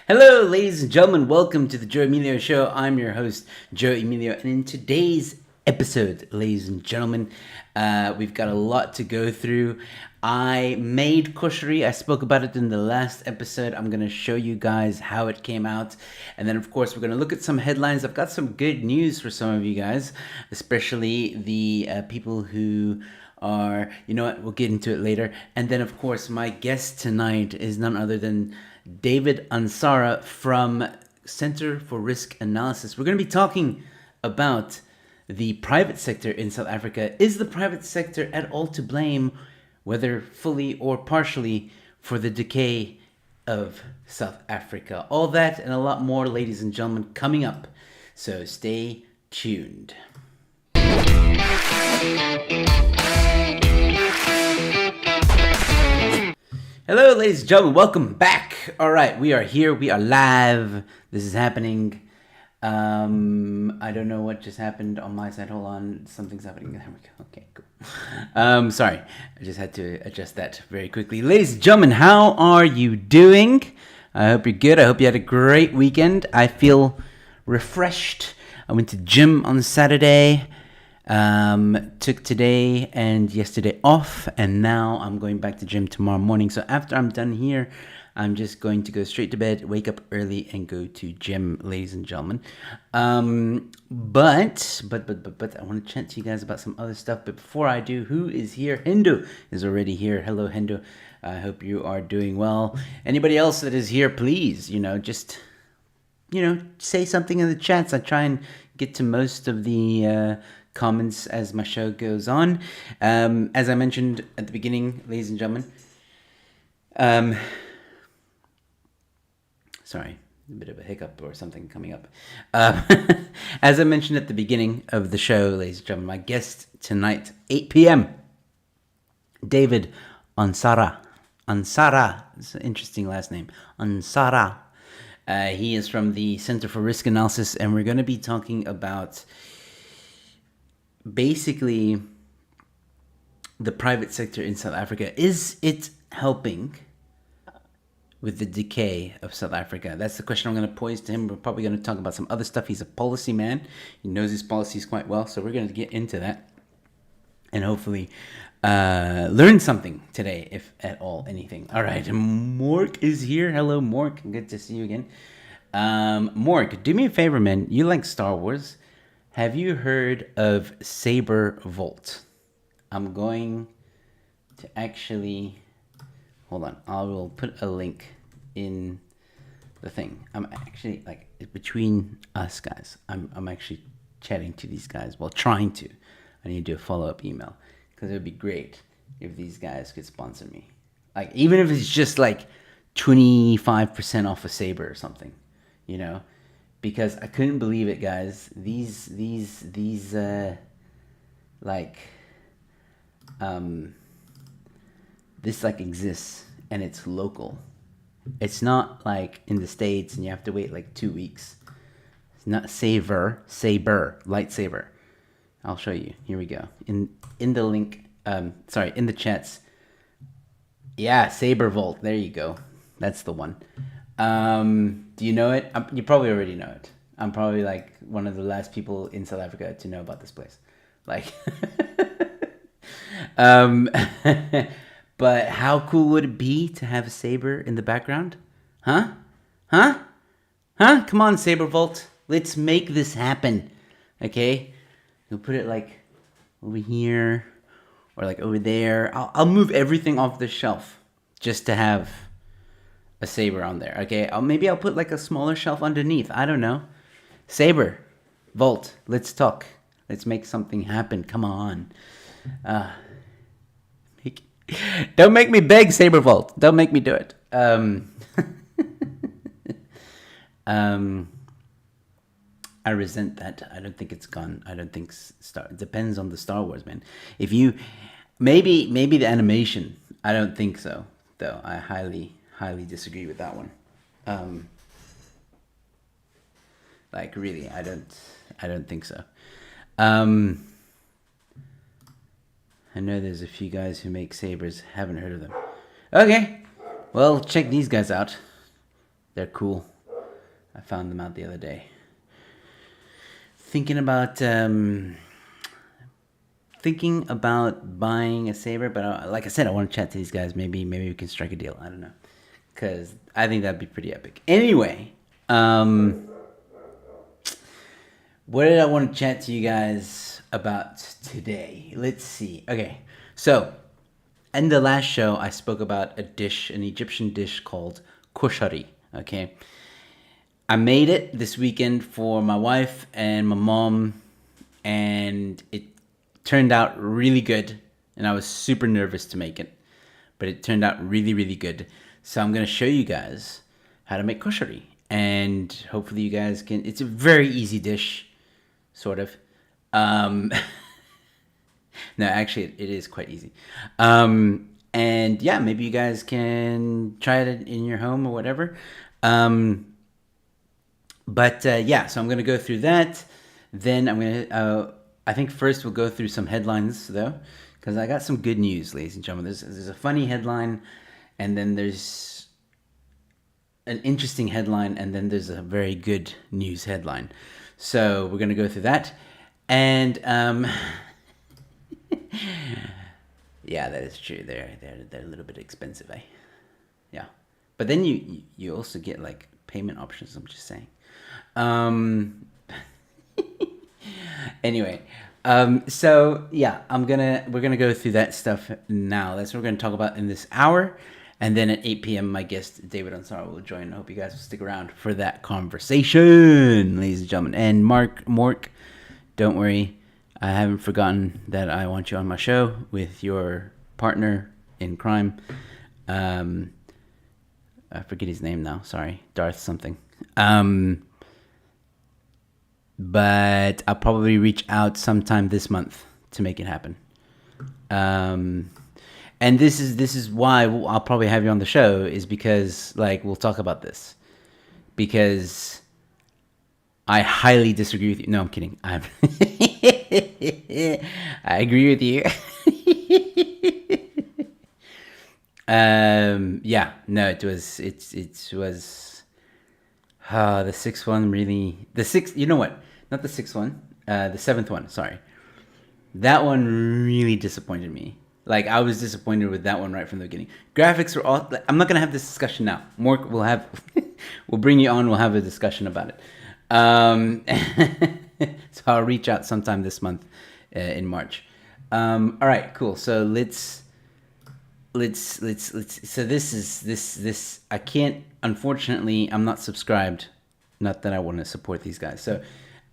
Hello, ladies and gentlemen. Welcome to the Joe Emilio Show. I'm your host, Joe Emilio, and in today's episode, ladies and gentlemen, we've got a lot to go through. I made koshari. I spoke about it in the last episode. I'm going to show you guys how it came out. And then, of course, we're going to look at some headlines. I've got some good news for some of you guys, especially the people who are, you know what, we'll get into it later. And then, of course, my guest tonight is none other than David Ansara from Center for Risk Analysis. We're going to be talking about the private sector in South Africa. Is the private sector at all to blame, whether fully or partially, for the decay of South Africa? All that and a lot more, ladies and gentlemen, coming up. So stay tuned. Hello, ladies and gentlemen. Welcome back. All right, we are here. We are live. This is happening. I don't know what just happened on my side. Hold on. Something's happening. There we go. Okay, cool. Sorry. I just had to adjust that very quickly. Ladies and gentlemen, how are you doing? I hope you're good. I hope you had a great weekend. I feel refreshed. I went to gym on Saturday. Took today and yesterday off, and now I'm going back to gym tomorrow morning. So after I'm done here, I'm just going to go straight to bed, wake up early, and go to gym, ladies and gentlemen. But I want to chat to you guys about some other stuff. But before I do, who is here? Hindu is already here. Hello, Hindu. I hope you are doing well. Anybody else that is here, please, just say something in the chats. I try and get to most of the comments as my show goes on. As I mentioned at the beginning, ladies and gentlemen, sorry, a bit of a hiccup or something coming up. As I mentioned at the beginning of the show, ladies and gentlemen, my guest tonight, 8 p.m., David Ansara. Ansara, it's an interesting last name. Ansara. He is from the Center for Risk Analysis, and we're going to be talking about basically the private sector in South Africa. Is it helping with the decay of South Africa? That's the question I'm going to pose to him. We're probably going to talk about some other stuff. He's a policy man. He knows his policies quite well, so we're going to get into that and hopefully learn something today, if at all anything. All right, Mork is here. Hello, Mork. Good to see you again. Mork, do me a favor, man. You like Star Wars. Have you heard of Saber Volt? I'm going to actually... Hold on. I will put a link in the thing. I'm actually, between us guys, I'm actually chatting to these guys. Well, trying to. I need to do a follow-up email. Because it would be great if these guys could sponsor me. Even if it's just 25% off a Saber or something. Because I couldn't believe it, guys. This exists, and it's local. It's not like in the States and you have to wait 2 weeks. It's not Saber, lightsaber. I'll show you. Here we go. In the link, in the chats. Yeah, Saber Volt. There you go. That's the one. Do you know it? You probably already know it. I'm probably one of the last people in South Africa to know about this place. But how cool would it be to have a Saber in the background? Huh? Come on, Saber Volt. Let's make this happen. Okay? You'll put it over here or over there. I'll move everything off the shelf just to have a Saber on there. Okay? Maybe I'll put a smaller shelf underneath. I don't know. Saber Volt, let's talk. Let's make something happen. Come on. Don't make me beg, Saber Volt. Don't make me do it. I resent that. I don't think it's gone. I don't think it depends on the Star Wars, man. If you maybe the animation. I don't think so, though. I highly disagree with that one. Really, I don't think so. I know there's a few guys who make sabers. Haven't heard of them. Okay, well, check these guys out. They're cool. I found them out the other day. Thinking about buying a saber, but like I said, I want to chat to these guys. Maybe we can strike a deal. I don't know, because I think that'd be pretty epic. Anyway, what did I want to chat to you guys about today? Let's see. Okay, so in the last show, I spoke about an Egyptian dish called koshari. Okay, I made it this weekend for my wife and my mom, and it turned out really good. And I was super nervous to make it, but it turned out really, really good. So I'm going to show you guys how to make koshari, and hopefully you guys can. It's a very easy dish, sort of. No, actually, it is quite easy. And yeah, maybe you guys can try it in your home or whatever. But yeah, so I'm going to go through that. Then I'm going to, I think first we'll go through some headlines though, because I got some good news, ladies and gentlemen. There's a funny headline, and then there's an interesting headline, and then there's a very good news headline. So we're going to go through that. And yeah, that is true. They're a little bit expensive, eh? Yeah. But then you also get like payment options, I'm just saying. Anyway, so yeah, we're gonna go through that stuff now. That's what we're gonna talk about in this hour, and then at 8 p.m. my guest David Ansara will join. I hope you guys will stick around for that conversation, ladies and gentlemen. And Mork, don't worry, I haven't forgotten that I want you on my show with your partner in crime. I forget his name now. Sorry, Darth something. But I'll probably reach out sometime this month to make it happen. And this is why I'll probably have you on the show, is because like we'll talk about this, because I highly disagree with you. No, I'm kidding. I agree with you. Yeah, no, it was the sixth one really. The sixth, you know what? Not the sixth one. The seventh one. Sorry, that one really disappointed me. Like I was disappointed with that one right from the beginning. Graphics were all. I'm not gonna have this discussion now. More, we'll bring you on. We'll have a discussion about it. So I'll reach out sometime this month, in March. All right, cool. So let's. So this is. I can't. Unfortunately, I'm not subscribed. Not that I want to support these guys. So,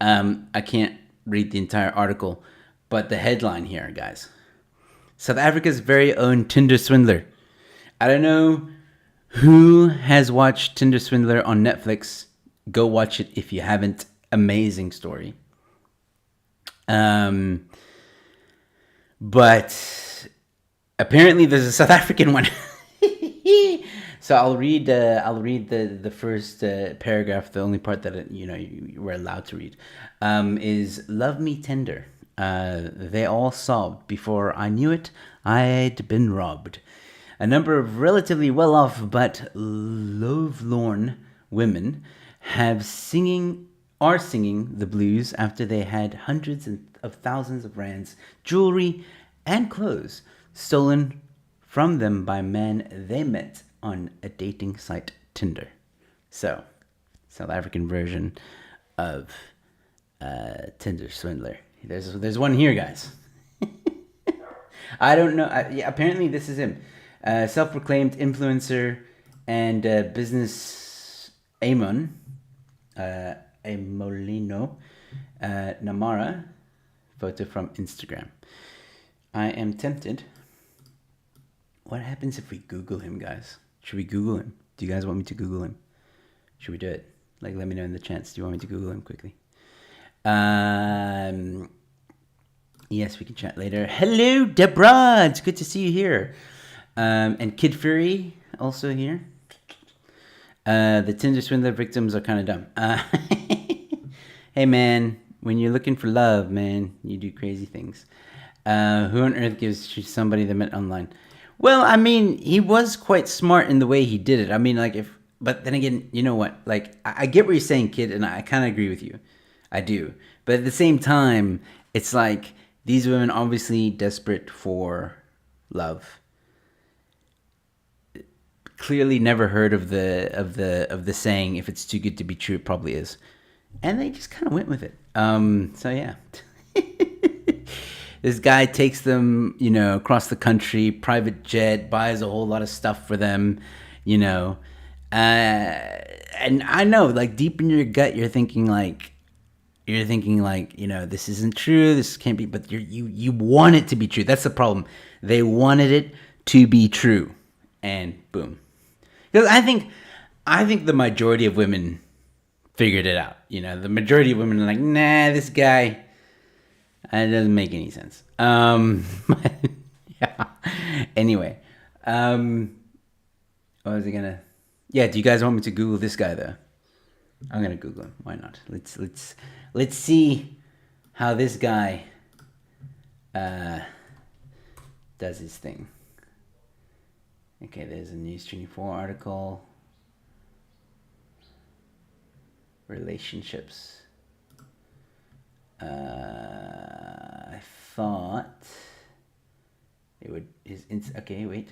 I can't read the entire article, but the headline here, guys. South Africa's very own Tinder swindler. I don't know who has watched Tinder Swindler on Netflix. Go watch it if you haven't. Amazing story. But apparently there's a South African one. So I'll read the first paragraph. The only part that you were allowed to read is "Love me tender. They all sobbed before I knew it. I'd been robbed. A number of relatively well-off but lovelorn women are singing the blues after they had hundreds of thousands of rands, jewelry, and clothes stolen from them by men they met on a dating site, Tinder." So, South African version of Tinder Swindler. There's one here, guys. I don't know. Yeah, apparently this is him. Self-proclaimed influencer and business Amolino Namara. Photo from Instagram. I am tempted. What happens if we Google him, guys? Should we Google him? Do you guys want me to Google him? Should we do it? Like, let me know in the chats. Do you want me to Google him quickly? Yes, we can chat later. Hello, Deborah. It's good to see you here. And Kid Fury also here. The Tinder Swindler victims are kind of dumb. Hey, man, when you're looking for love, man, you do crazy things. Who on earth gives to somebody they met online? Well, I mean, he was quite smart in the way he did it. I mean, like, but then again, you know what? Like, I get what you're saying, kid, and I kind of agree with you. I do. But at the same time, it's like these women obviously desperate for love. Clearly never heard of the saying, if it's too good to be true, it probably is. And they just kind of went with it. So yeah. This guy takes them, across the country, private jet, buys a whole lot of stuff for them, you know. And I know, like, deep in your gut, you're thinking like, this isn't true, this can't be, but you want it to be true. That's the problem. They wanted it to be true, and boom. Because I think the majority of women figured it out. The majority of women are like, nah, this guy, it doesn't make any sense. Yeah. Anyway, what was I gonna? Yeah, do you guys want me to Google this guy though? I'm gonna Google him. Why not? Let's see how this guy does his thing. Okay, there's a News 24 article. Relationships. I thought it would. Okay, wait.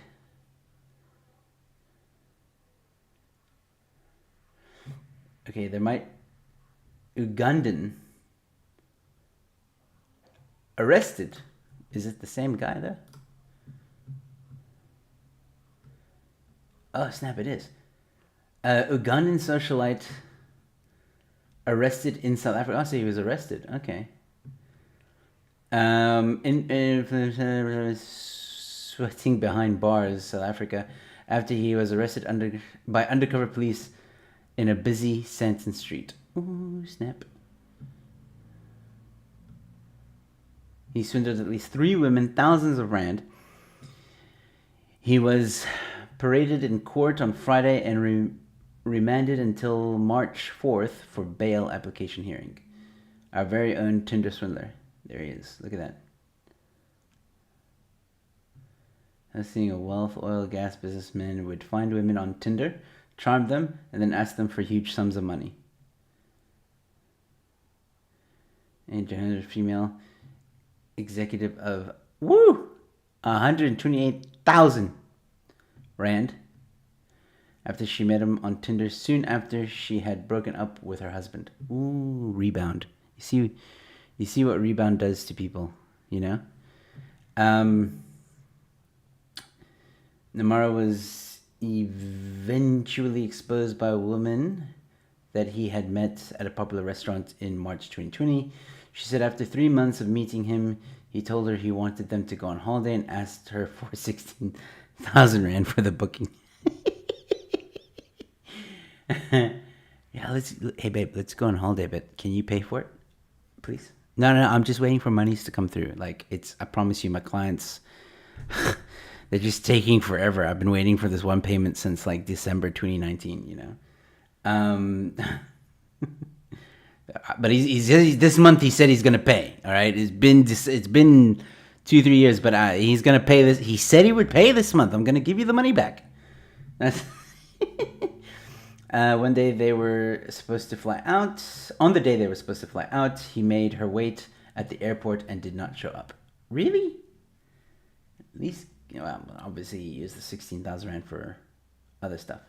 Okay, there might. Ugandan arrested. Is it the same guy though? Oh snap! It is. Ugandan socialite arrested in South Africa. Oh, so he was arrested. Okay. Sweating behind bars, South Africa, after he was arrested by undercover police in a busy Sandton street. Ooh, snap. He swindled at least 3 women, thousands of rand. He was paraded in court on Friday and remanded until March 4th for bail application hearing. Our very own Tinder swindler. There he is. Look at that. I was seeing a wealth, oil, gas businessman would find women on Tinder, charm them, and then ask them for huge sums of money. And Johannes, female executive of 128,000 rand after she met him on Tinder soon after she had broken up with her husband. Ooh, rebound. You see what rebound does to people, Namara was eventually exposed by a woman that he had met at a popular restaurant in March 2020. She said after 3 months of meeting him, he told her he wanted them to go on holiday and asked her for 16,000 rand for the booking. Yeah, hey babe, let's go on holiday, but can you pay for it, please? No, I'm just waiting for monies to come through. Like, I promise you, my clients, they're just taking forever. I've been waiting for this one payment since like December 2019, but he's this month he said he's gonna pay. All right, it's been 2-3 years, but he's gonna pay this. He said he would pay this month. I'm gonna give you the money back. That's one day they were supposed to fly out. On the day they were supposed to fly out, he made her wait at the airport and did not show up. Really? At least, obviously he used the 16,000 rand for other stuff.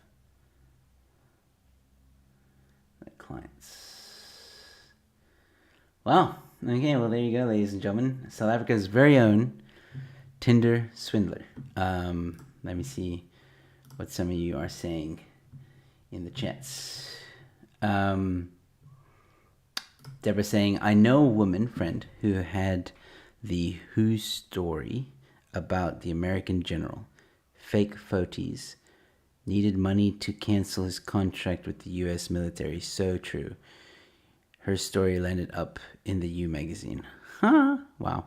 Like clients. Wow. Okay, well there you go, ladies and gentlemen. South Africa's very own Tinder swindler. Let me see what some of you are saying in the chats. Deborah saying, I know a woman friend who had the Who story about the American general. Fake photos. Needed money to cancel his contract with the U.S. military. So true. Her story landed up in the U magazine. Huh? Wow.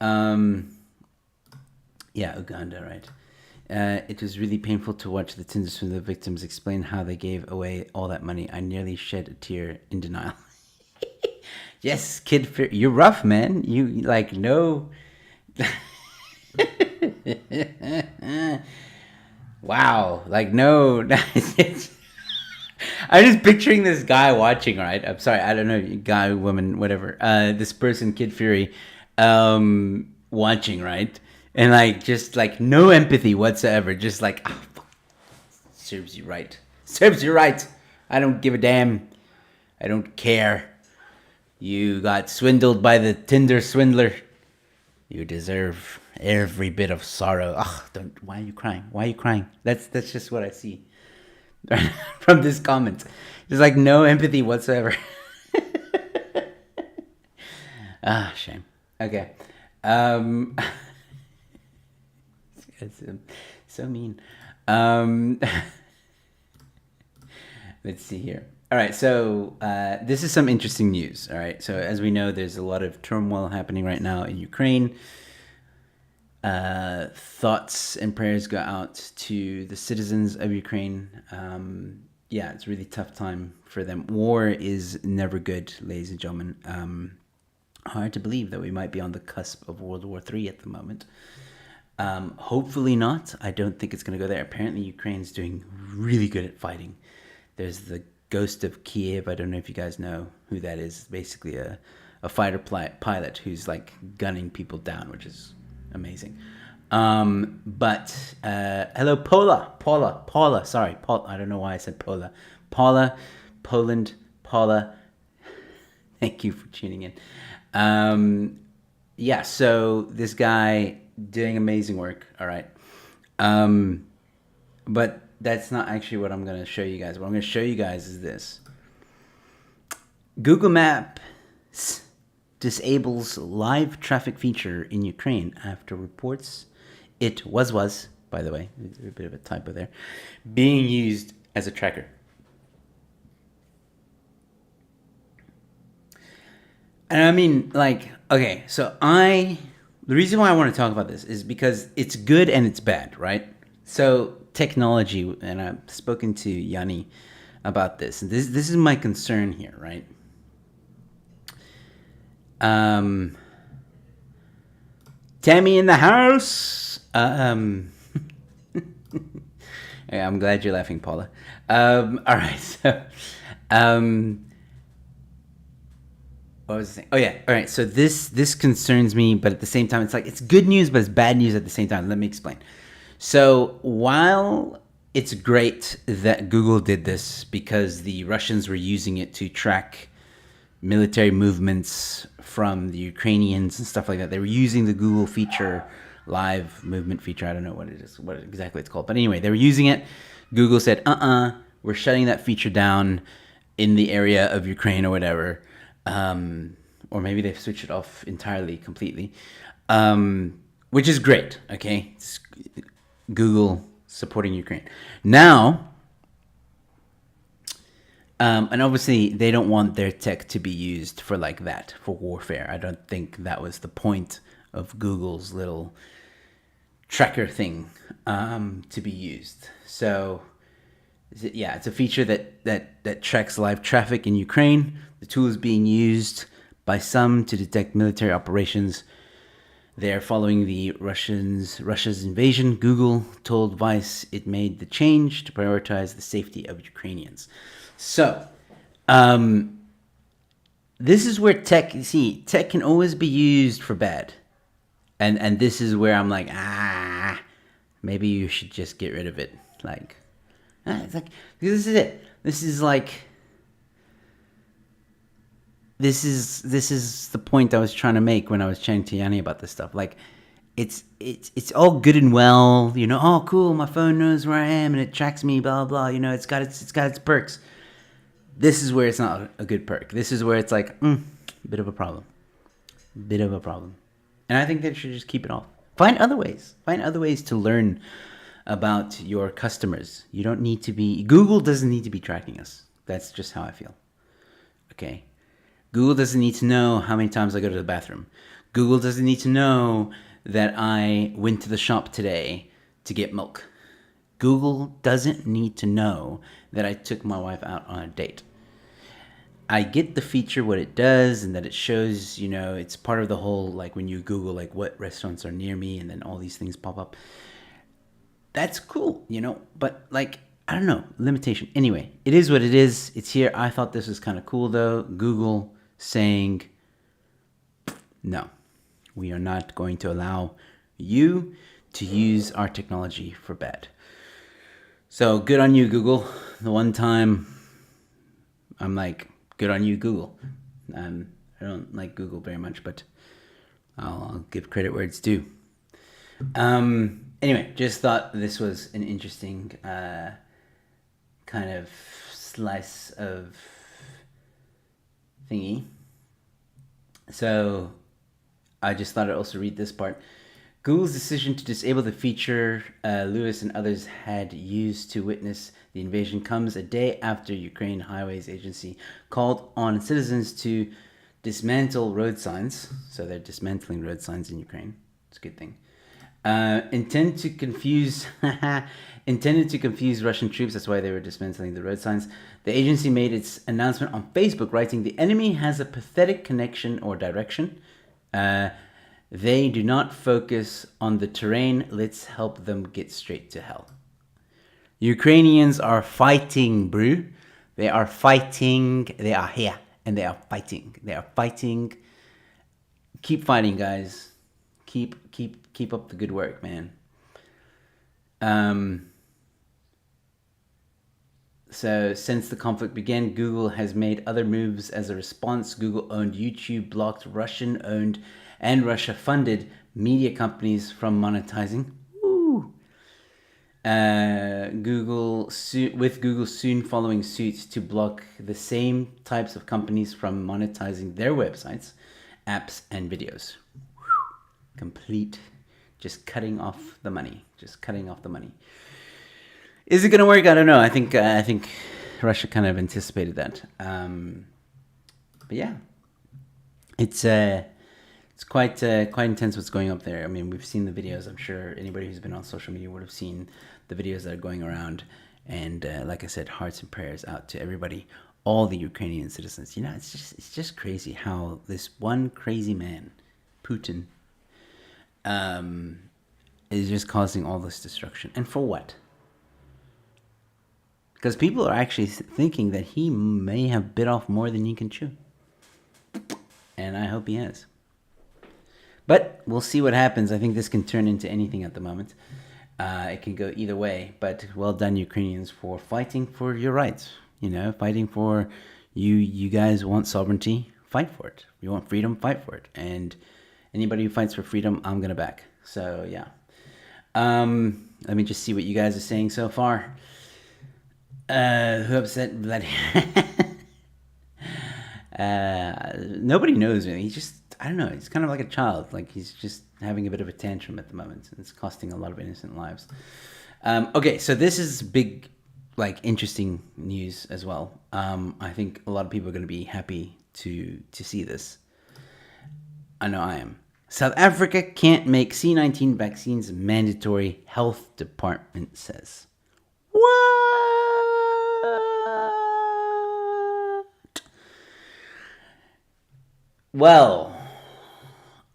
Yeah, Uganda, right. It was really painful to watch the Tinder swindler victims explain how they gave away all that money. I nearly shed a tear in denial. Yes, kid, you're rough, man. You like no. Wow, like no. I'm just picturing this guy watching, right? I'm sorry, I don't know, guy, woman, whatever. This person, Kid Fury, watching, right? And like, just like no empathy whatsoever. Just like, oh, fuck. Serves you right. Serves you right. I don't give a damn. I don't care. You got swindled by the Tinder swindler. You deserve every bit of sorrow. Ugh, don't. Why are you crying? Why are you crying? That's just what I see from this comment. There's like no empathy whatsoever. Ah, shame. Okay. Um, it's so mean. Um, let's see here. All right, so this is some interesting news. All right, so as we know, there's a lot of turmoil happening right now in Ukraine. Thoughts and prayers go out to the citizens of Ukraine. Yeah, it's a really tough time for them. War is never good, ladies and gentlemen. Hard to believe that we might be on the cusp of World War III at the moment. Hopefully not. I don't think it's going to go there. Apparently, Ukraine's doing really good at fighting. There's the Ghost of Kiev. I don't know if you guys know who that is. Basically, a fighter pilot who's like gunning people down, which is amazing. But hello, Paula. Sorry, Paul. I don't know why I said Paula. Poland. Paula. Thank you for tuning in. Yeah. So this guy doing amazing work. All right. But that's not actually what I'm going to show you guys. What I'm going to show you guys is this. Google Maps disables live traffic feature in Ukraine after reports it was, by the way, there's a bit of a typo there, being used as a tracker. And I mean, like, okay, so the reason why I want to talk about this is because it's good and it's bad, right? So technology, and I've spoken to Yanni about this, and this is my concern here, right? Tammy in the house. Yeah, I'm glad you're laughing, Paula. All right, so what was I saying? Oh yeah, all right. So this concerns me, but at the same time, it's like it's good news, but it's bad news at the same time. Let me explain. So while it's great that Google did this because the Russians were using it to track military movements from the Ukrainians and stuff like that, they were using the Google feature, live movement feature. I don't know what it is, what exactly it's called, but anyway, they were using it. Google said, we're shutting that feature down in the area of Ukraine or whatever. Or maybe they've switched it off entirely, completely, which is great. Okay, it's Google supporting Ukraine now, and obviously they don't want their tech to be used for like that, for warfare. I don't think that was the point of Google's little tracker thing to be used. So yeah, it's a feature that tracks live traffic in Ukraine. The tool is being used by some to detect military operations. They are following the Russia's invasion. Google told Vice it made the change to prioritize the safety of Ukrainians. So, this is where tech can always be used for bad. And this is where I'm like, maybe you should just get rid of it. Like, it's like, this is it. This is the point I was trying to make when I was chatting to Yanni about this stuff. Like, it's all good and well, you know. Oh, cool, my phone knows where I am and it tracks me, blah blah. You know, it's got its perks. This is where it's not a good perk. This is where it's like, bit of a problem, and I think they should just keep it off. Find other ways to learn about your customers. You don't need to be. Google doesn't need to be tracking us. That's just how I feel. Okay. Google doesn't need to know how many times I go to the bathroom. Google doesn't need to know that I went to the shop today to get milk. Google doesn't need to know that I took my wife out on a date. I get the feature, what it does, and that it shows, you know, it's part of the whole, like when you Google, like what restaurants are near me, and then all these things pop up. That's cool, you know, but like, I don't know, limitation. Anyway, it is what it is. It's here. I thought this was kind of cool, though. Google saying, no, we are not going to allow you to use our technology for bad. So good on you, Google. The one time I'm like, good on you, Google. I don't like Google very much, but I'll give credit where it's due. Anyway, just thought this was an interesting kind of slice of thingy. So I just thought I'd also read this part. Google's decision to disable the feature Lewis and others had used to witness the invasion comes a day after Ukraine Highways Agency called on citizens to dismantle road signs. So they're dismantling road signs in Ukraine. It's a good thing. Intended to confuse Russian troops. That's why they were dismantling the road signs. The agency made its announcement on Facebook, writing, "The enemy has a pathetic connection or direction. They do not focus on the terrain. Let's help them get straight to hell." Ukrainians are fighting, brew. They are fighting. They are here and they are fighting. They are fighting. Keep fighting, guys. Keep up the good work, man. So since the conflict began, Google has made other moves as a response. Google-owned YouTube blocked Russian-owned and Russia-funded media companies from monetizing. Woo! Google soon following suit to block the same types of companies from monetizing their websites, apps, and videos. Complete, just cutting off the money. Is it going to work? I don't know. I think Russia kind of anticipated that. But yeah, it's quite intense what's going up there. I mean, we've seen the videos. I'm sure anybody who's been on social media would have seen the videos that are going around. And like I said, hearts and prayers out to everybody, all the Ukrainian citizens. You know, it's just crazy how this one crazy man, Putin, is just causing all this destruction. And for what? Because people are actually thinking that he may have bit off more than he can chew. And I hope he has. But we'll see what happens. I think this can turn into anything at the moment. It can go either way. But well done, Ukrainians, for fighting for your rights. You know, fighting for you guys want sovereignty, fight for it. You want freedom, fight for it. And anybody who fights for freedom, I'm going to back. So, yeah. Let me just see what you guys are saying so far. Who upset Vladimir? Nobody knows really. He's just, I don't know, he's kind of like a child. Like he's just having a bit of a tantrum at the moment. It's costing a lot of innocent lives. Okay, so this is big, like interesting news as well. I think a lot of people are going to be happy to see this. I know I am. South Africa can't make C-19 vaccines mandatory, health department says. What? Well,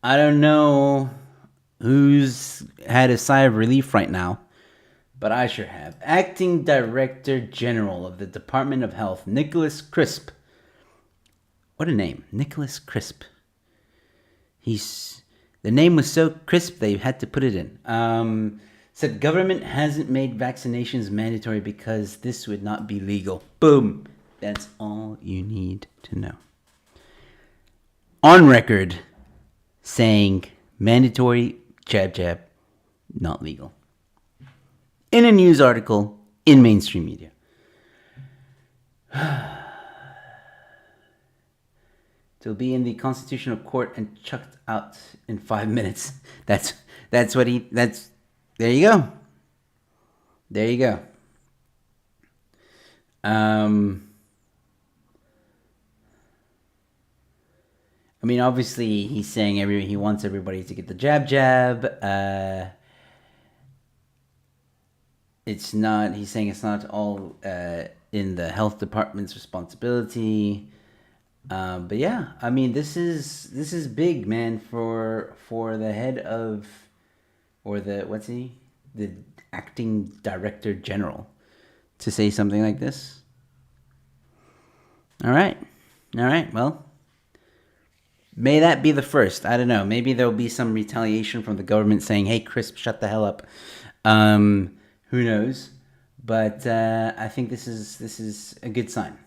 I don't know who's had a sigh of relief right now, but I sure have. Acting Director General of the Department of Health, Nicholas Crisp. What a name, Nicholas Crisp. The name was so crisp they had to put it in. Said government hasn't made vaccinations mandatory because this would not be legal. Boom. That's all you need to know. On record, saying mandatory jab, not legal. In a news article in mainstream media. It'll be in the Constitutional Court and chucked out in 5 minutes. That's what there you go. There you go. I mean, obviously, he's saying he wants everybody to get the jab. He's saying it's not all in the health department's responsibility. But yeah, I mean, this is big, man, for the head of, or the acting director general to say something like this. All right. Well, may that be the first. I don't know. Maybe there'll be some retaliation from the government saying, "Hey, Crisp, shut the hell up." Who knows? But I think this is a good sign.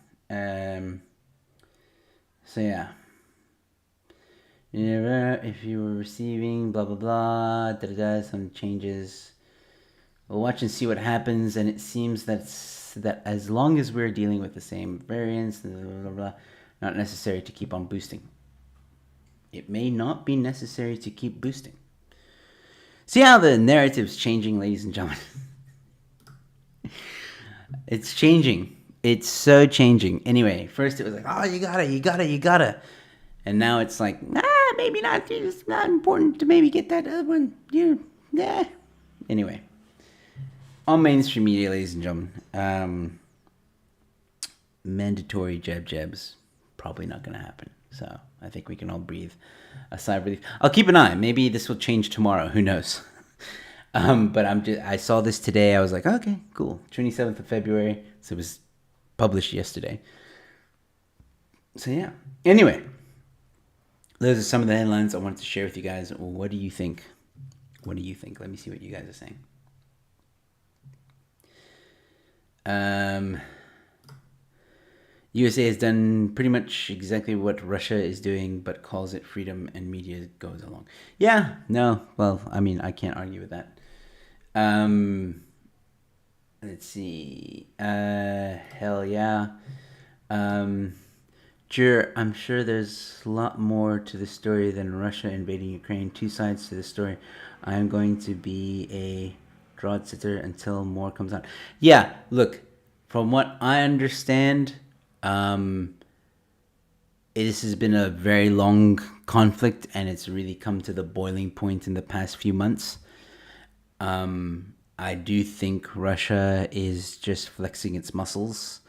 So yeah. If you were receiving blah blah blah, some changes. We'll watch and see what happens, and it seems that as long as we're dealing with the same variants, blah, blah, blah, not necessary to keep on boosting. It may not be necessary to keep boosting. See how the narrative's changing, ladies and gentlemen? It's changing. It's so changing. Anyway, first it was like, oh, you gotta. And now it's like, maybe not. It's not important to maybe get that other one. Yeah. Anyway. On mainstream media, ladies and gentlemen, mandatory jabs probably not going to happen. So I think we can all breathe a sigh of relief. I'll keep an eye. Maybe this will change tomorrow. Who knows? But I saw this today. I was like, okay, cool. 27th of February. So it was published yesterday. So yeah. Anyway, those are some of the headlines I wanted to share with you guys. What do you think? Let me see what you guys are saying. USA has done pretty much exactly what Russia is doing, but calls it freedom and media goes along. Yeah, no, well, I mean, I can't argue with that. Let's see. Hell yeah. I'm sure there's a lot more to the story than Russia invading Ukraine. Two sides to the story. I am going to be a drought sitter until more comes out. Yeah, look, from what I understand, this has been a very long conflict, and it's really come to the boiling point in the past few months. I do think Russia is just flexing its muscles,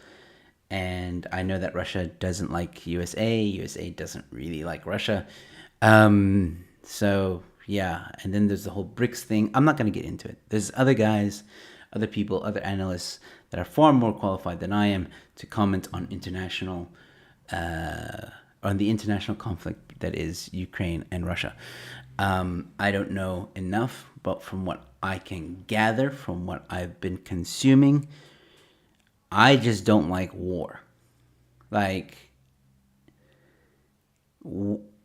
and I know that Russia doesn't like USA. USA doesn't really like Russia. So yeah, and then there's the whole BRICS thing. I'm not going to get into it. There's other guys, other people, other analysts that are far more qualified than I am to comment on the international conflict that is Ukraine and Russia. I don't know enough, but from what I can gather, from what I've been consuming, I just don't like war. Like,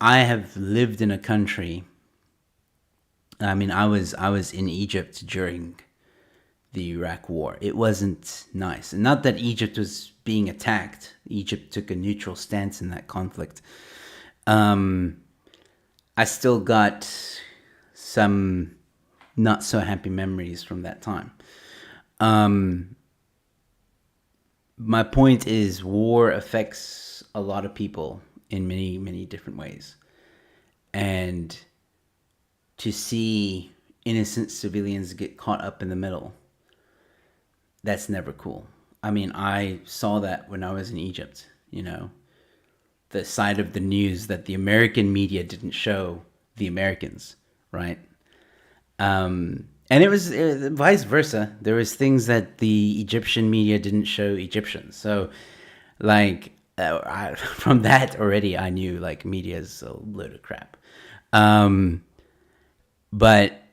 I have lived in a country. I mean, I was in Egypt during the Iraq War. It wasn't nice. And not that Egypt was being attacked. Egypt took a neutral stance in that conflict. I still got some not so happy memories from that time. My point is, war affects a lot of people in many, many different ways. And to see innocent civilians get caught up in the middle, that's never cool. I mean, I saw that when I was in Egypt, the side of the news that the American media didn't show the Americans, right? And it was vice versa. There was things that the Egyptian media didn't show Egyptians. So, like, from that already, I knew, like, media is a load of crap. But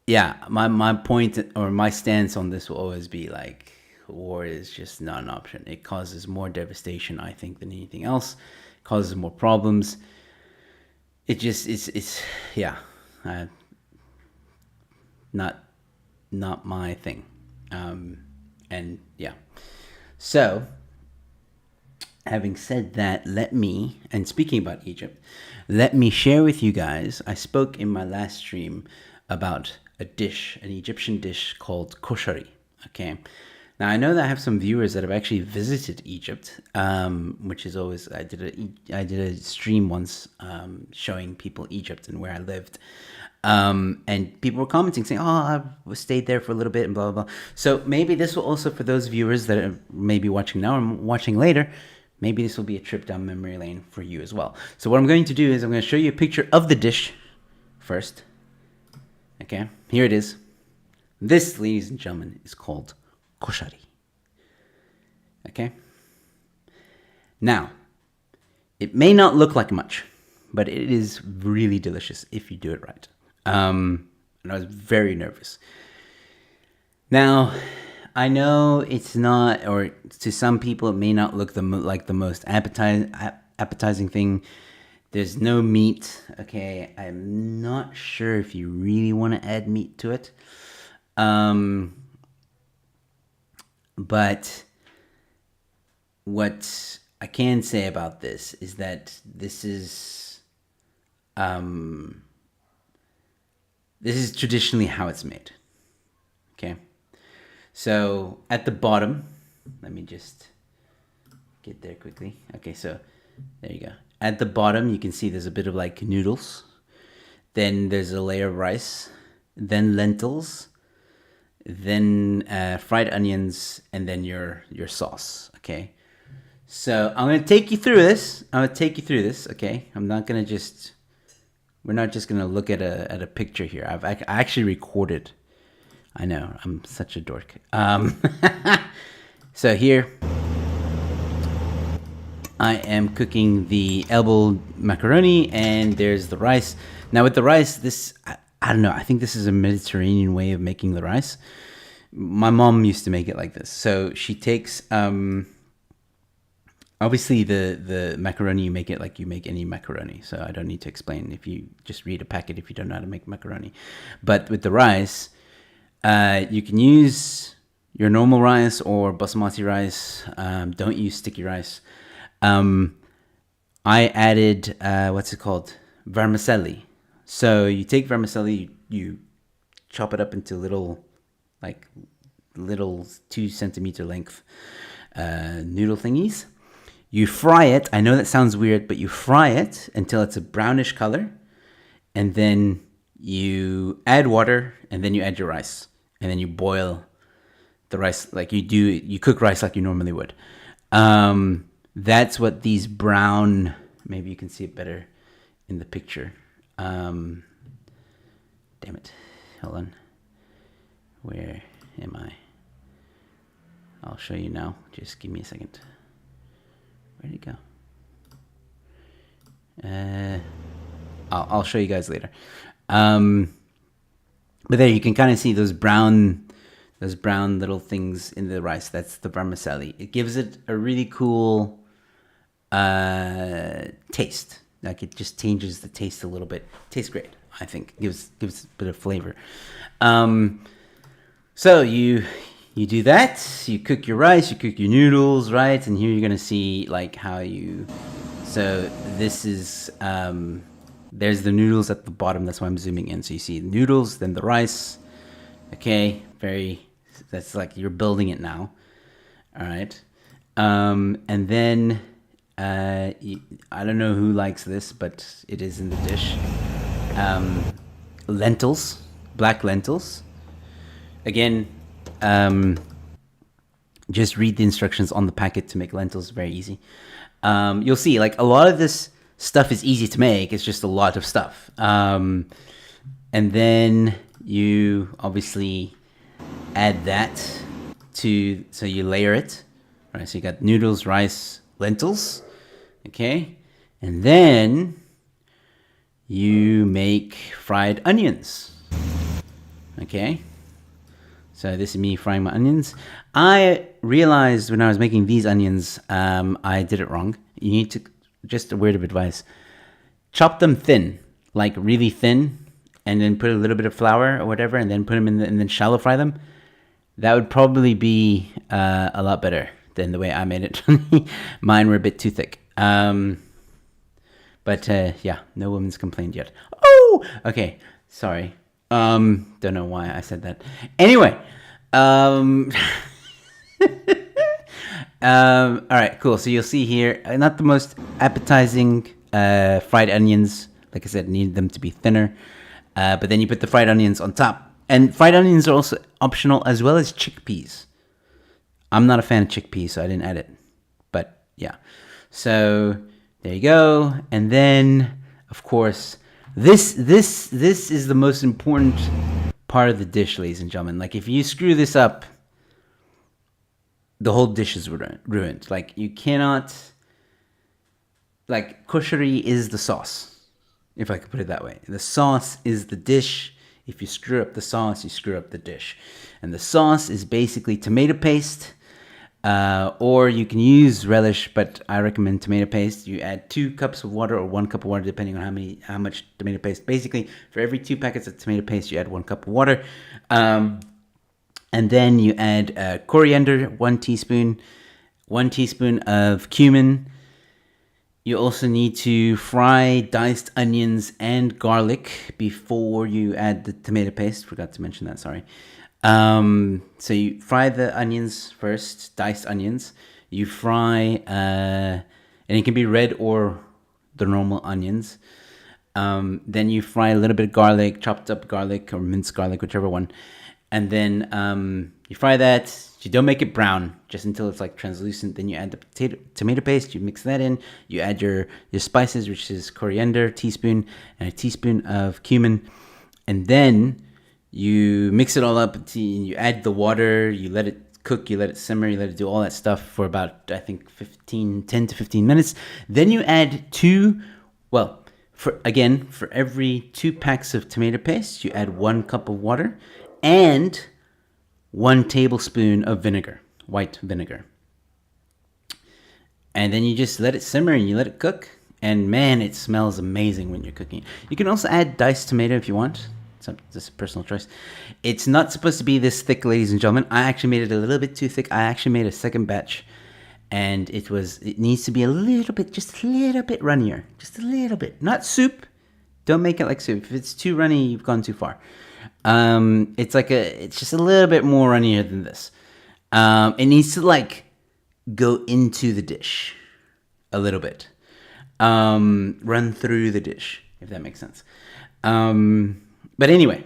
yeah, my point or my stance on this will always be like, war is just not an option. It causes more devastation, I think, than anything else. It causes more problems. It's not my thing. And yeah. So, having said that, and speaking about Egypt, let me share with you guys, I spoke in my last stream about an Egyptian dish called koshari, okay? Now, I know that I have some viewers that have actually visited Egypt, which is always, I did a stream once showing people Egypt and where I lived. And people were commenting saying, I stayed there for a little bit and blah, blah, blah. So maybe this will also, for those viewers that are maybe watching now or watching later, maybe this will be a trip down memory lane for you as well. So what I'm going to do is I'm going to show you a picture of the dish first. Okay, here it is. This, ladies and gentlemen, is called koshari. Okay. Now, it may not look like much, but it is really delicious if you do it right. And I was very nervous. Now, I know it's not, or to some people, it may not look like the most appetizing thing. There's no meat. Okay, I'm not sure if you really want to add meat to it. But what I can say about this is that this is traditionally how it's made. Okay, so at the bottom, let me just get there quickly. Okay, so there you go. At the bottom, you can see there's a bit of like noodles. Then there's a layer of rice, then lentils, then fried onions, and then your sauce. Okay, so I'm gonna take you through this. Okay, we're not just gonna look at a picture here. I actually recorded. I know, I'm such a dork. So here I am cooking the elbow macaroni, and there's the rice. Now with the rice, this, I don't know, I think this is a Mediterranean way of making the rice. My mom used to make it like this. So she takes, obviously the macaroni, you make it like you make any macaroni. So I don't need to explain if you just read a packet if you don't know how to make macaroni. But with the rice, you can use your normal rice or basmati rice. Don't use sticky rice. I added, what's it called? Vermicelli. So you take vermicelli, you chop it up into little 2 centimeter length noodle thingies. You fry it. I know that sounds weird, but you fry it until it's a brownish color, and then you add water, and then you add your rice, and then you boil the rice like you cook rice like you normally would. That's what these brown, maybe you can see it better in the picture. Damn it. Hold on. Where am I? I'll show you now. Just give me a second. Where'd it go? I'll show you guys later. But there you can kind of see those brown little things in the rice. That's the vermicelli. It gives it a really cool taste. Like, it just changes the taste a little bit. Tastes great, I think. Gives a bit of flavor. So you do that. You cook your rice. You cook your noodles, right? And here you're gonna see like how you. So this is there's the noodles at the bottom. That's why I'm zooming in. So you see the noodles, then the rice. Okay, that's like you're building it now. All right, and then. I don't know who likes this, but it is in the dish. Lentils, black lentils. Again, just read the instructions on the packet to make lentils. Very easy. You'll see, like, a lot of this stuff is easy to make. It's just a lot of stuff. And then you obviously add that so you layer it. All right, so you got noodles, rice, lentils. Okay, and then you make fried onions. Okay, so this is me frying my onions. I realized when I was making these onions, I did it wrong. You need to, just a word of advice, chop them thin, like really thin, and then put a little bit of flour or whatever, and then put them in and then shallow fry them. That would probably be a lot better than the way I made it. Mine were a bit too thick. But yeah, no woman's complained yet. Oh, okay, sorry. Don't know why I said that. Anyway, all right, cool. So you'll see here, not the most appetizing fried onions. Like I said, need them to be thinner. But then you put the fried onions on top, and fried onions are also optional, as well as chickpeas. I'm not a fan of chickpeas, so I didn't add it. But yeah. So there you go. And then, of course, this is the most important part of the dish, ladies and gentlemen. Like, if you screw this up, the whole dish is ruined. Like you cannot, like kushari is the sauce, if I could put it that way. The sauce is the dish. If you screw up the sauce, you screw up the dish. And the sauce is basically tomato paste, or you can use relish, but I recommend tomato paste. You add 2 cups of water or 1 cup of water, depending on how much tomato paste. Basically, for every 2 packets of tomato paste, you add 1 cup of water. And then you add coriander, 1 teaspoon, 1 teaspoon of cumin. You also need to fry diced onions and garlic before you add the tomato paste. Forgot to mention that, sorry. So you fry the onions first, diced onions. You fry, and it can be red or the normal onions. Then you fry a little bit of garlic, chopped up garlic or minced garlic, whichever one. And then you fry that. You don't make it brown, just until it's like translucent. Then you add the tomato paste. You mix that in. You add your spices, which is coriander, teaspoon, and a teaspoon of cumin. And then you mix it all up. You add the water. You let it cook. You let it simmer. You let it do all that stuff for about, I think, 10 to 15 minutes. Then you add for every 2 packs of tomato paste, you add 1 cup of water and 1 tablespoon of vinegar, white vinegar. And then you just let it simmer and you let it cook. And man, it smells amazing when you're cooking. You can also add diced tomato if you want. It's a personal choice. It's not supposed to be this thick, ladies and gentlemen. I actually made it a little bit too thick. I actually made a second batch. And it needs to be just a little bit runnier. Just a little bit. Not soup. Don't make it like soup. If it's too runny, you've gone too far. It's just a little bit more runnier than this. It needs to like go into the dish a little bit. Run through the dish, if that makes sense. But anyway,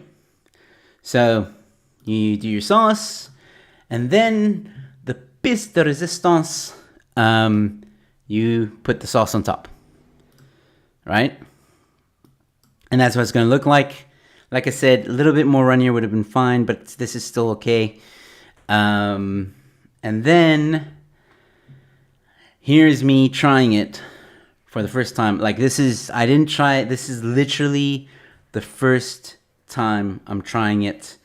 so you do your sauce, and then the pièce de résistance, you put the sauce on top, right? And that's what it's going to look like. Like I said, a little bit more runnier would have been fine, but this is still okay. And then here's me trying it for the first time. Like I didn't try it. This is literally the first time I'm trying it.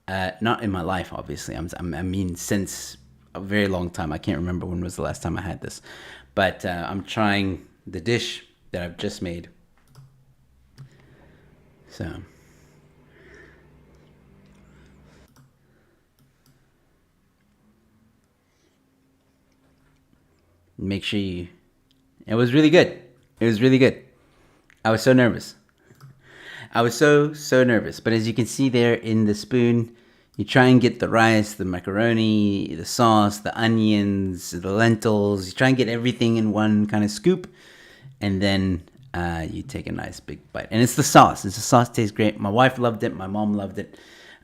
Not in my life, obviously. I mean, since a very long time. I can't remember when was the last time I had this. But I'm trying the dish that I've just made. So make sure it was really good. It was really good. I was so nervous. I was so nervous. But as you can see there in the spoon, you try and get the rice, the macaroni, the sauce, the onions, the lentils. You try and get everything in one kind of scoop. And then you take a nice big bite. And it's the sauce. The sauce tastes great. My wife loved it. My mom loved it.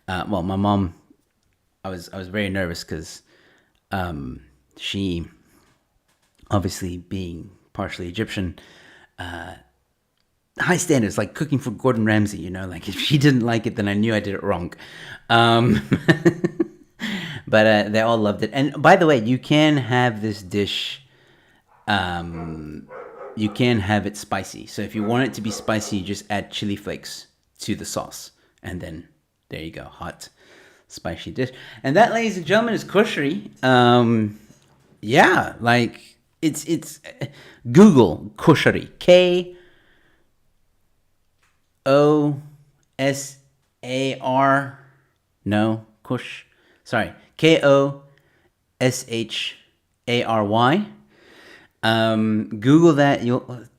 My mom, I was very nervous because she, obviously being partially Egyptian, high standards, like cooking for Gordon Ramsay, like if she didn't like it, then I knew I did it wrong. But they all loved it. And by the way, you can have this dish, you can have it spicy. So if you want it to be spicy, you just add chili flakes to the sauce. And then there you go, hot, spicy dish. And that, ladies and gentlemen, is kushari. Yeah, like it's Google kushari. K-O-S-A-R. No, kush. Sorry, K-O-S-H-A-R-Y. Google that.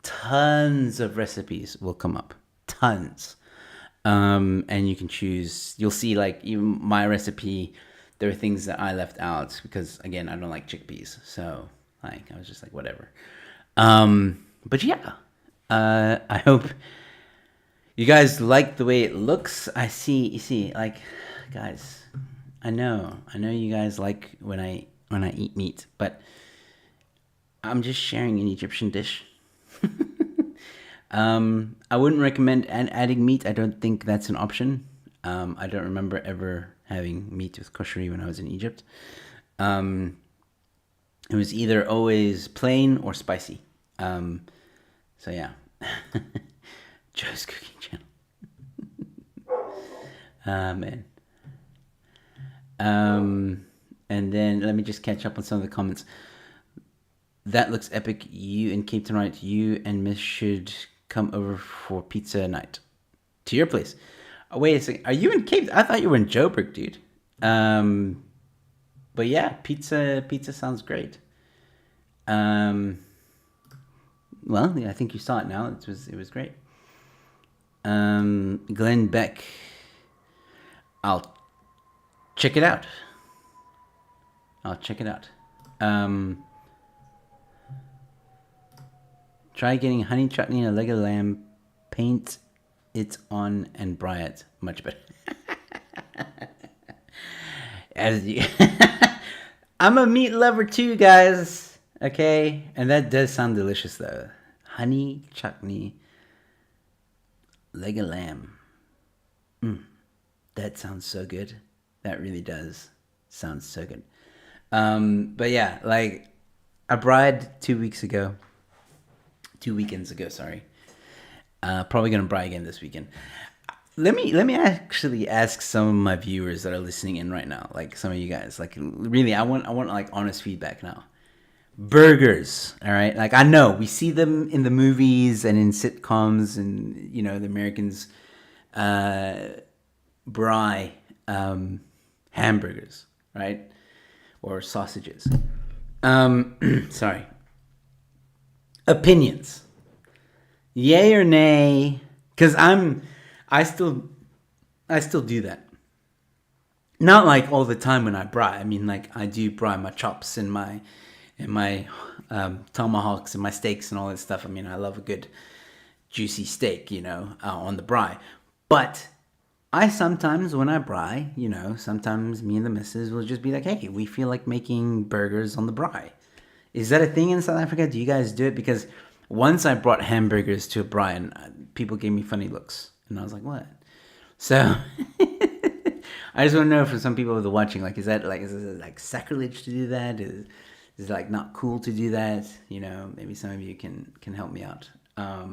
Tons of recipes will come up. Tons. And you can choose. You'll see, like, even my recipe, there are things that I left out because, again, I don't like chickpeas. So, like, I was just like, whatever. But yeah, I hope you guys like the way it looks. You see, like, guys, I know you guys like when I eat meat, but I'm just sharing an Egyptian dish. I wouldn't recommend adding meat. I don't think that's an option. I don't remember ever having meat with kushari when I was in Egypt. It was either always plain or spicy. So yeah. Joe's Cooking Channel. Man. And then let me just catch up on some of the comments. That looks epic. You in Cape Town, right? You and Miss should come over for pizza night to your place. Oh, wait a second. Are you in Cape? I thought you were in Joburg, dude. But yeah, pizza sounds great. Well, yeah, I think you saw it now. It was great. Glenn Beck. I'll check it out. Try getting honey chutney and a leg of lamb, paint it on and bry it. Much better. As you I'm a meat lover too, guys. Okay? And that does sound delicious though. Honey chutney, leg of lamb. That sounds so good. That really does. Sounds so good. But yeah, like I bride 2 weeks ago. 2 weekends ago, sorry. Probably gonna bride again this weekend. Let me actually ask some of my viewers that are listening in right now, like some of you guys, like really, I want like honest feedback now. Burgers, all right? Like I know we see them in the movies and in sitcoms, and you know the Americans, bry hamburgers, right, or sausages. Sorry. Opinions, yay or nay? Because I still do that. Not like all the time when I bry. I mean, like I do bry my chops and my tomahawks and my steaks and all that stuff. I mean, I love a good juicy steak, you know, on the bry. But I sometimes, when I bry, you know, sometimes me and the missus will just be like, hey, we feel like making burgers on the bry. Is that a thing in South Africa? Do you guys do it? Because once I brought hamburgers to a bry and people gave me funny looks. And I was like, what? So I just want to know for some people that are watching, like, is it like sacrilege to do that? Is it like not cool to do that? You know, maybe some of you can help me out. I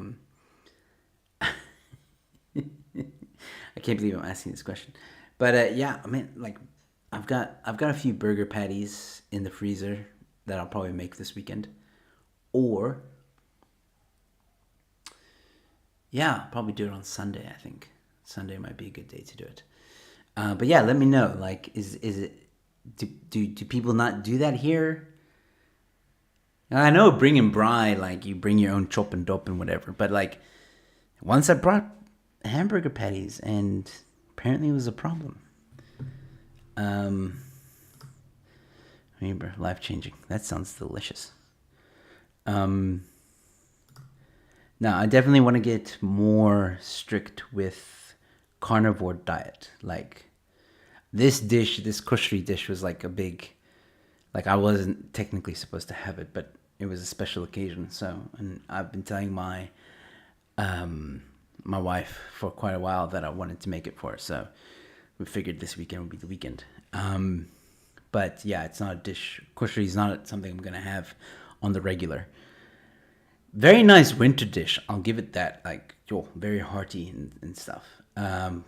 can't believe I'm asking this question, but yeah, I mean, like, I've got a few burger patties in the freezer that I'll probably make this weekend, or yeah, I'll probably do it on Sunday. I think Sunday might be a good day to do it. But yeah, let me know. Like, is it do people not do that here? I know bringing bry, like you bring your own chop and dop and whatever, but like once I brought hamburger patties and apparently it was a problem. Remember, life changing. That sounds delicious. Now I definitely want to get more strict with carnivore diet. Like this kushri dish was like a big, like I wasn't technically supposed to have it, but it was a special occasion. So, and I've been telling my my wife for quite a while that I wanted to make it for her. So we figured this weekend would be the weekend. But yeah, it's not a dish. Kushri is not something I'm gonna have on the regular. Very nice winter dish. I'll give it that. Like, very hearty and stuff. Like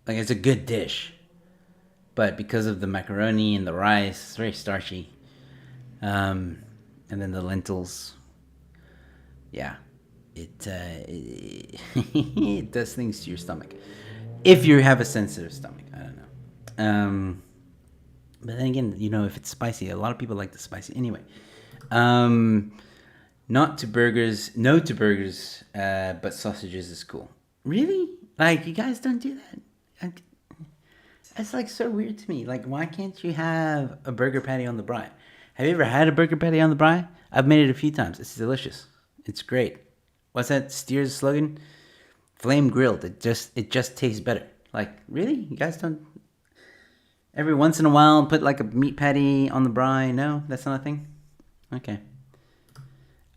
it's a good dish, but because of the macaroni and the rice, it's very starchy. And then the lentils. Yeah, it it does things to your stomach. If you have a sensitive stomach, I don't know. But then again, you know, if it's spicy, a lot of people like the spicy. Anyway, not to burgers, no to burgers, but sausages is cool. Really? Like, you guys don't do that? It's like so weird to me. Like, why can't you have a burger patty on the bri? Have you ever had a burger patty on the bri? I've made it a few times. It's delicious. It's great. What's that Steers slogan? Flame grilled. It just tastes better. Like, really? You guys don't every once in a while put like a meat patty on the bri? No, that's not a thing. Okay.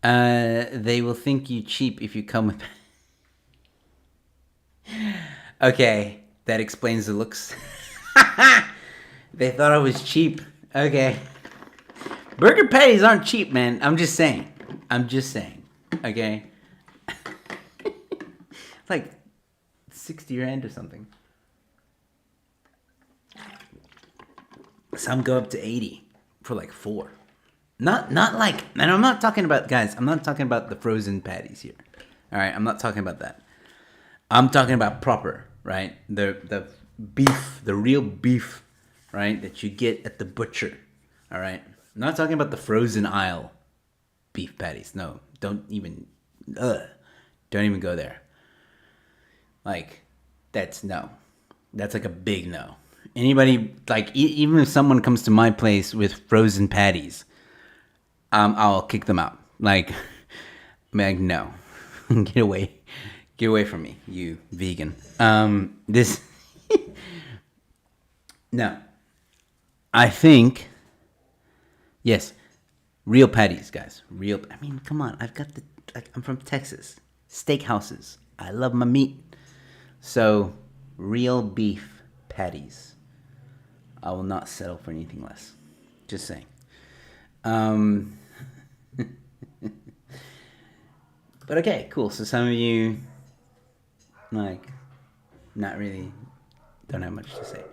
They will think you cheap if you come with. Okay, that explains the looks. They thought I was cheap. Okay. Burger patties aren't cheap, man. I'm just saying. Okay? Like 60 rand or something. Some go up to 80 for like 4. Not like, and I'm not talking about, guys, I'm not talking about the frozen patties here. All right, I'm not talking about that. I'm talking about proper, right? The beef, the real beef, right, that you get at the butcher. All right? I'm not talking about the frozen aisle beef patties. No, don't even go there. Like, that's like a big no. Anybody, like, even if someone comes to my place with frozen patties, I'll kick them out. Like, no. Get away from me, you vegan. This no. I think, yes, real patties, guys. Real. I mean, come on. I'm from Texas. Steakhouses. I love my meat. So, real beef patties. I will not settle for anything less. Just saying. But okay, cool. So some of you, like, not really, don't have much to say.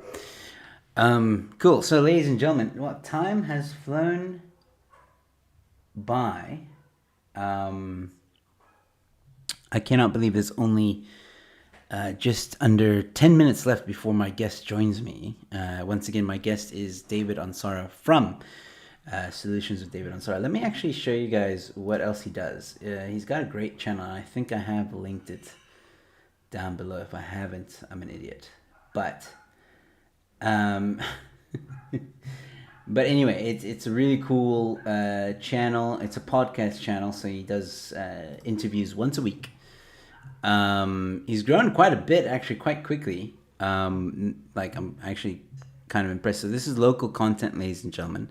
Cool. So, ladies and gentlemen, what time has flown by? I cannot believe there's only just under 10 minutes left before my guest joins me. Once again, my guest is David Ansara from Solutions with David Ansara. Let me actually show you guys what else he does. He's got a great channel. I think I have linked it down below. If I haven't, I'm an idiot. But but anyway, it's a really cool channel. It's a podcast channel, so he does interviews once a week. He's grown quite a bit, actually, quite quickly. Like, I'm actually kind of impressed. So this is local content, ladies and gentlemen.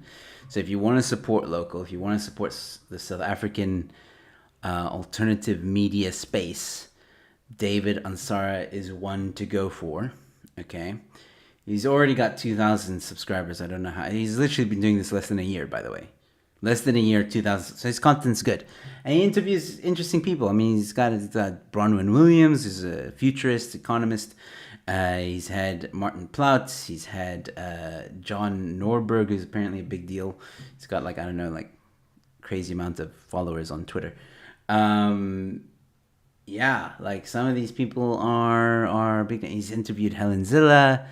So if you want to support local, if you want to support the South African alternative media space, David Ansara is one to go for. Okay, he's already got 2,000 subscribers. I don't know how. He's literally been doing this less than a year, by the way. Less than a year, 2,000. So his content's good. And he interviews interesting people. I mean, he's got Bronwyn Williams, who's a futurist, economist. He's had Martin Plaut. He's had John Norberg, who's apparently a big deal. He's got, like, I don't know, like, crazy amount of followers on Twitter. Yeah, like, some of these people are big. He's interviewed Helen Zilla.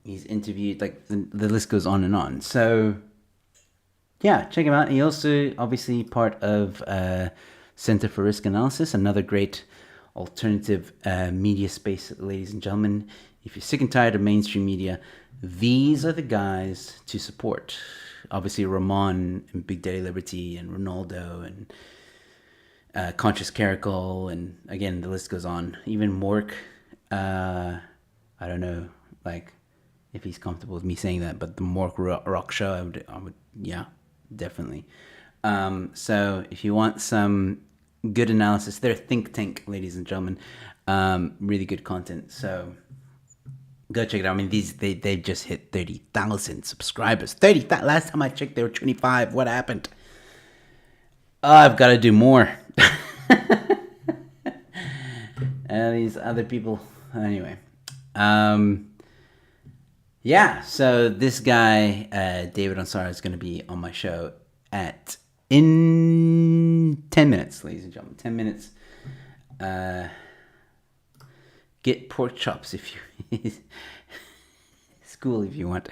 He's interviewed, like, the list goes on and on. So, yeah, check him out. He also, obviously, part of Center for Risk Analysis, another great alternative media space, ladies and gentlemen. If you're sick and tired of mainstream media, these are the guys to support. Obviously, Ramon and Big Daddy Liberty and Ronaldo and Conscious Caracal, and again, the list goes on. Even Mork. I don't know, like, if he's comfortable with me saying that, but the Mork Rock Show, I would, yeah, definitely. So if you want some good analysis, they're a think tank, ladies and gentlemen. Really good content. So go check it out. I mean, they just hit 30,000 subscribers. 30,000. Last time I checked, they were 25. What happened? I've got to do more. These other people. Anyway. Yeah. So this guy, David Ansara, is going to be on my show in 10 minutes, ladies and gentlemen. 10 minutes. Get pork chops if you school if you want.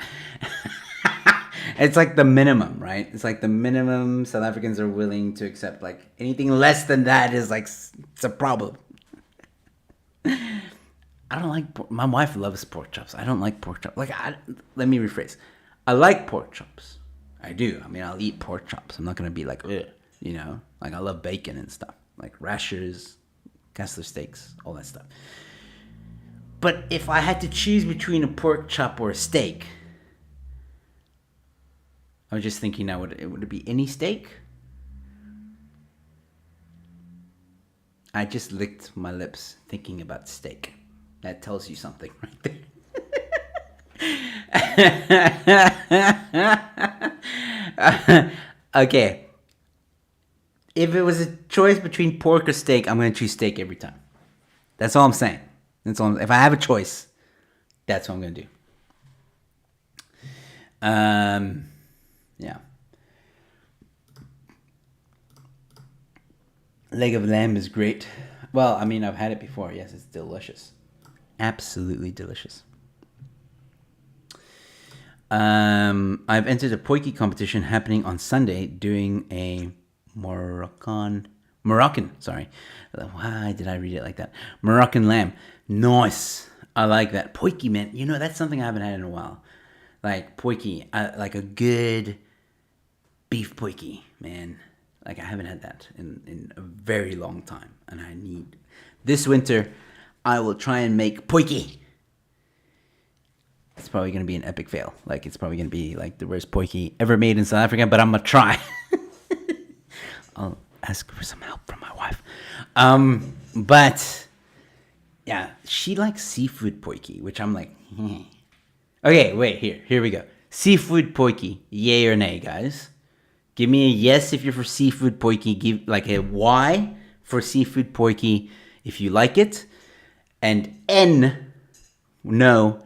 It's like the minimum, right? It's like the minimum South Africans are willing to accept. Like, anything less than that is like, it's a problem. I don't like pork. My wife loves pork chops. I don't like pork chops. Like, let me rephrase. I like pork chops. I do. I mean, I'll eat pork chops. I'm not gonna be like, ugh, you know. Like, I love bacon and stuff, like rashers, Kessler steaks, all that stuff. But if I had to choose between a pork chop or a steak, I was just thinking now, would it be any steak? I just licked my lips thinking about steak. That tells you something right there. Okay. If it was a choice between pork or steak, I'm gonna choose steak every time. That's all I'm saying. If I have a choice, that's what I'm gonna do. Yeah. Leg of lamb is great. Well, I mean, I've had it before. Yes, it's delicious. Absolutely delicious. I've entered a poiki competition happening on Sunday doing a Moroccan, sorry. Why did I read it like that? Moroccan lamb. Nice. I like that. Poiki, man. You know, that's something I haven't had in a while. Like poiki, like a good beef poiki, man. Like I haven't had that in a very long time. And I need, this winter, I will try and make poiki. It's probably going to be an epic fail. Like, it's probably going to be like the worst poiki ever made in South Africa, but I'm going to try. I'll ask for some help from my wife. But, yeah, she likes seafood poiki, which I'm like, Okay, wait, here we go. Seafood poiki, yay or nay, guys? Give me a yes if you're for seafood poiki. Give like a Y for seafood poiki if you like it. And N, no,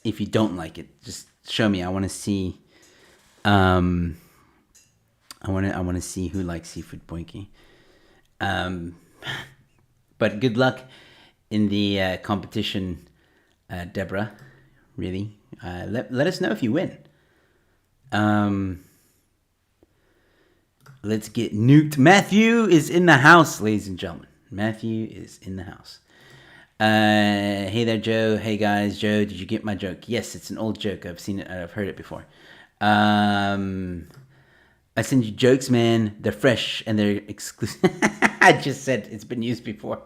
if you don't like it. Just show me. I want to see. I want to see who likes seafood poiki. But good luck in the competition, Deborah. Really, let us know if you win. Let's get nuked. Matthew is in the house, ladies and gentlemen. Matthew is in the house. Hey there, Joe. Hey guys, Joe, did you get my joke? Yes, it's an old joke. I've seen it. I've heard it before. I send you jokes, man. They're fresh and they're exclusive. I just said it's been used before.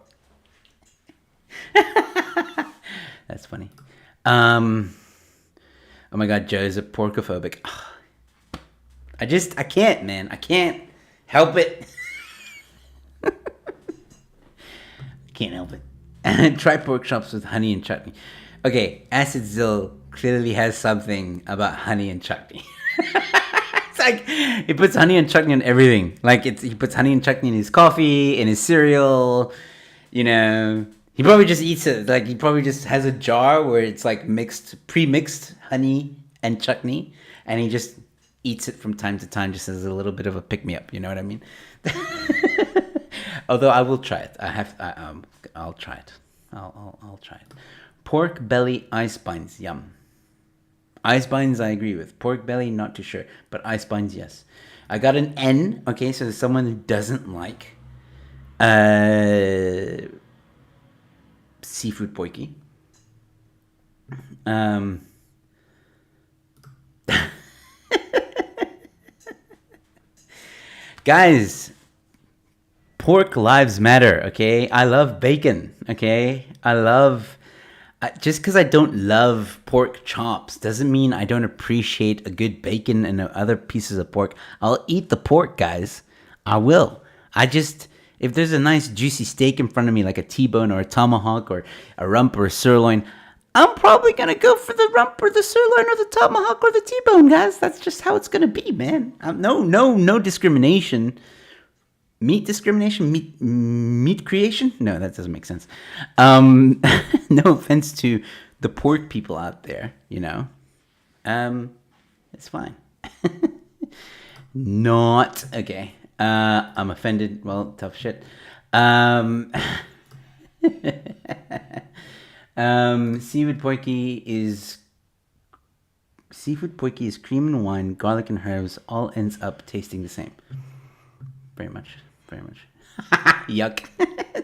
That's funny. Oh my God, Joe's a porkophobic. I can't, man. I can't help it. I can't help it. Try pork chops with honey and chutney. Okay, Acid Zill clearly has something about honey and chutney. It's like he puts honey and chutney on everything. Like he puts honey and chutney in his coffee, in his cereal. You know, he probably just eats it. Like he probably just has a jar where it's like pre-mixed honey and chutney, and he just eats it from time to time, just as a little bit of a pick-me-up. You know what I mean? Although I will try it. I'll try it. I'll try it. Pork belly ice binds, yum. Ice binds, I agree with. Pork belly, not too sure, but ice binds, yes. I got an N. Okay, so there's someone who doesn't like seafood poiki. Guys, pork lives matter, okay? I love bacon, okay? Just because I don't love pork chops doesn't mean I don't appreciate a good bacon and other pieces of pork. I'll eat the pork, guys. I will. If there's a nice juicy steak in front of me, like a T-bone or a tomahawk or a rump or a sirloin, I'm probably going to go for the rump or the sirloin or the tomahawk or the T-bone, guys. That's just how it's going to be, man. No discrimination. Meat discrimination? Meat creation? No, that doesn't make sense. No offense to the pork people out there, you know. It's fine. Not okay. I'm offended. Well, tough shit. Seafood poiki is cream and wine, garlic and herbs. All ends up tasting the same. Very much. Yuck.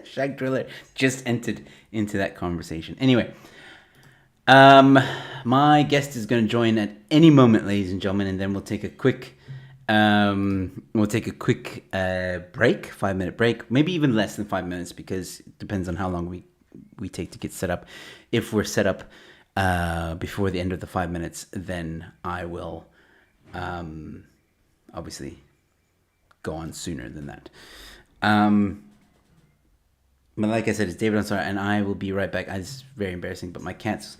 Shag Driller just entered into that conversation. Anyway, my guest is going to join at any moment, ladies and gentlemen, and then we'll take a quick break, 5-minute break, maybe even less than 5 minutes, because it depends on how long we take to get set up. If we're set up before the end of the 5 minutes, then I will obviously go on sooner than that. But like I said, it's David Ansara, and I will be right back. It's very embarrassing, but my cats,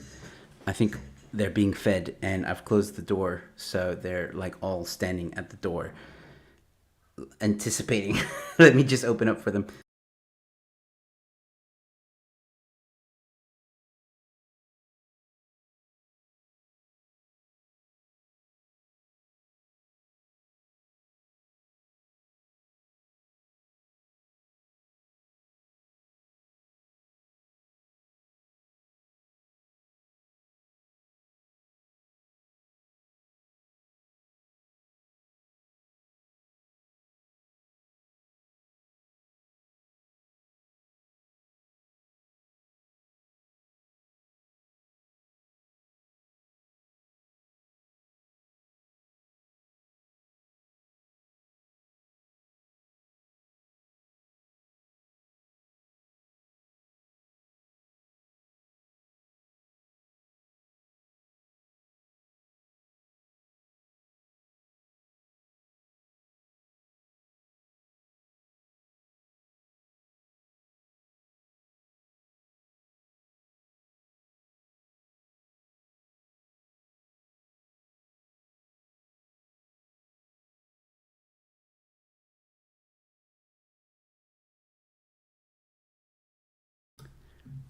I think they're being fed, and I've closed the door, so they're like all standing at the door, anticipating. Let me just open up for them.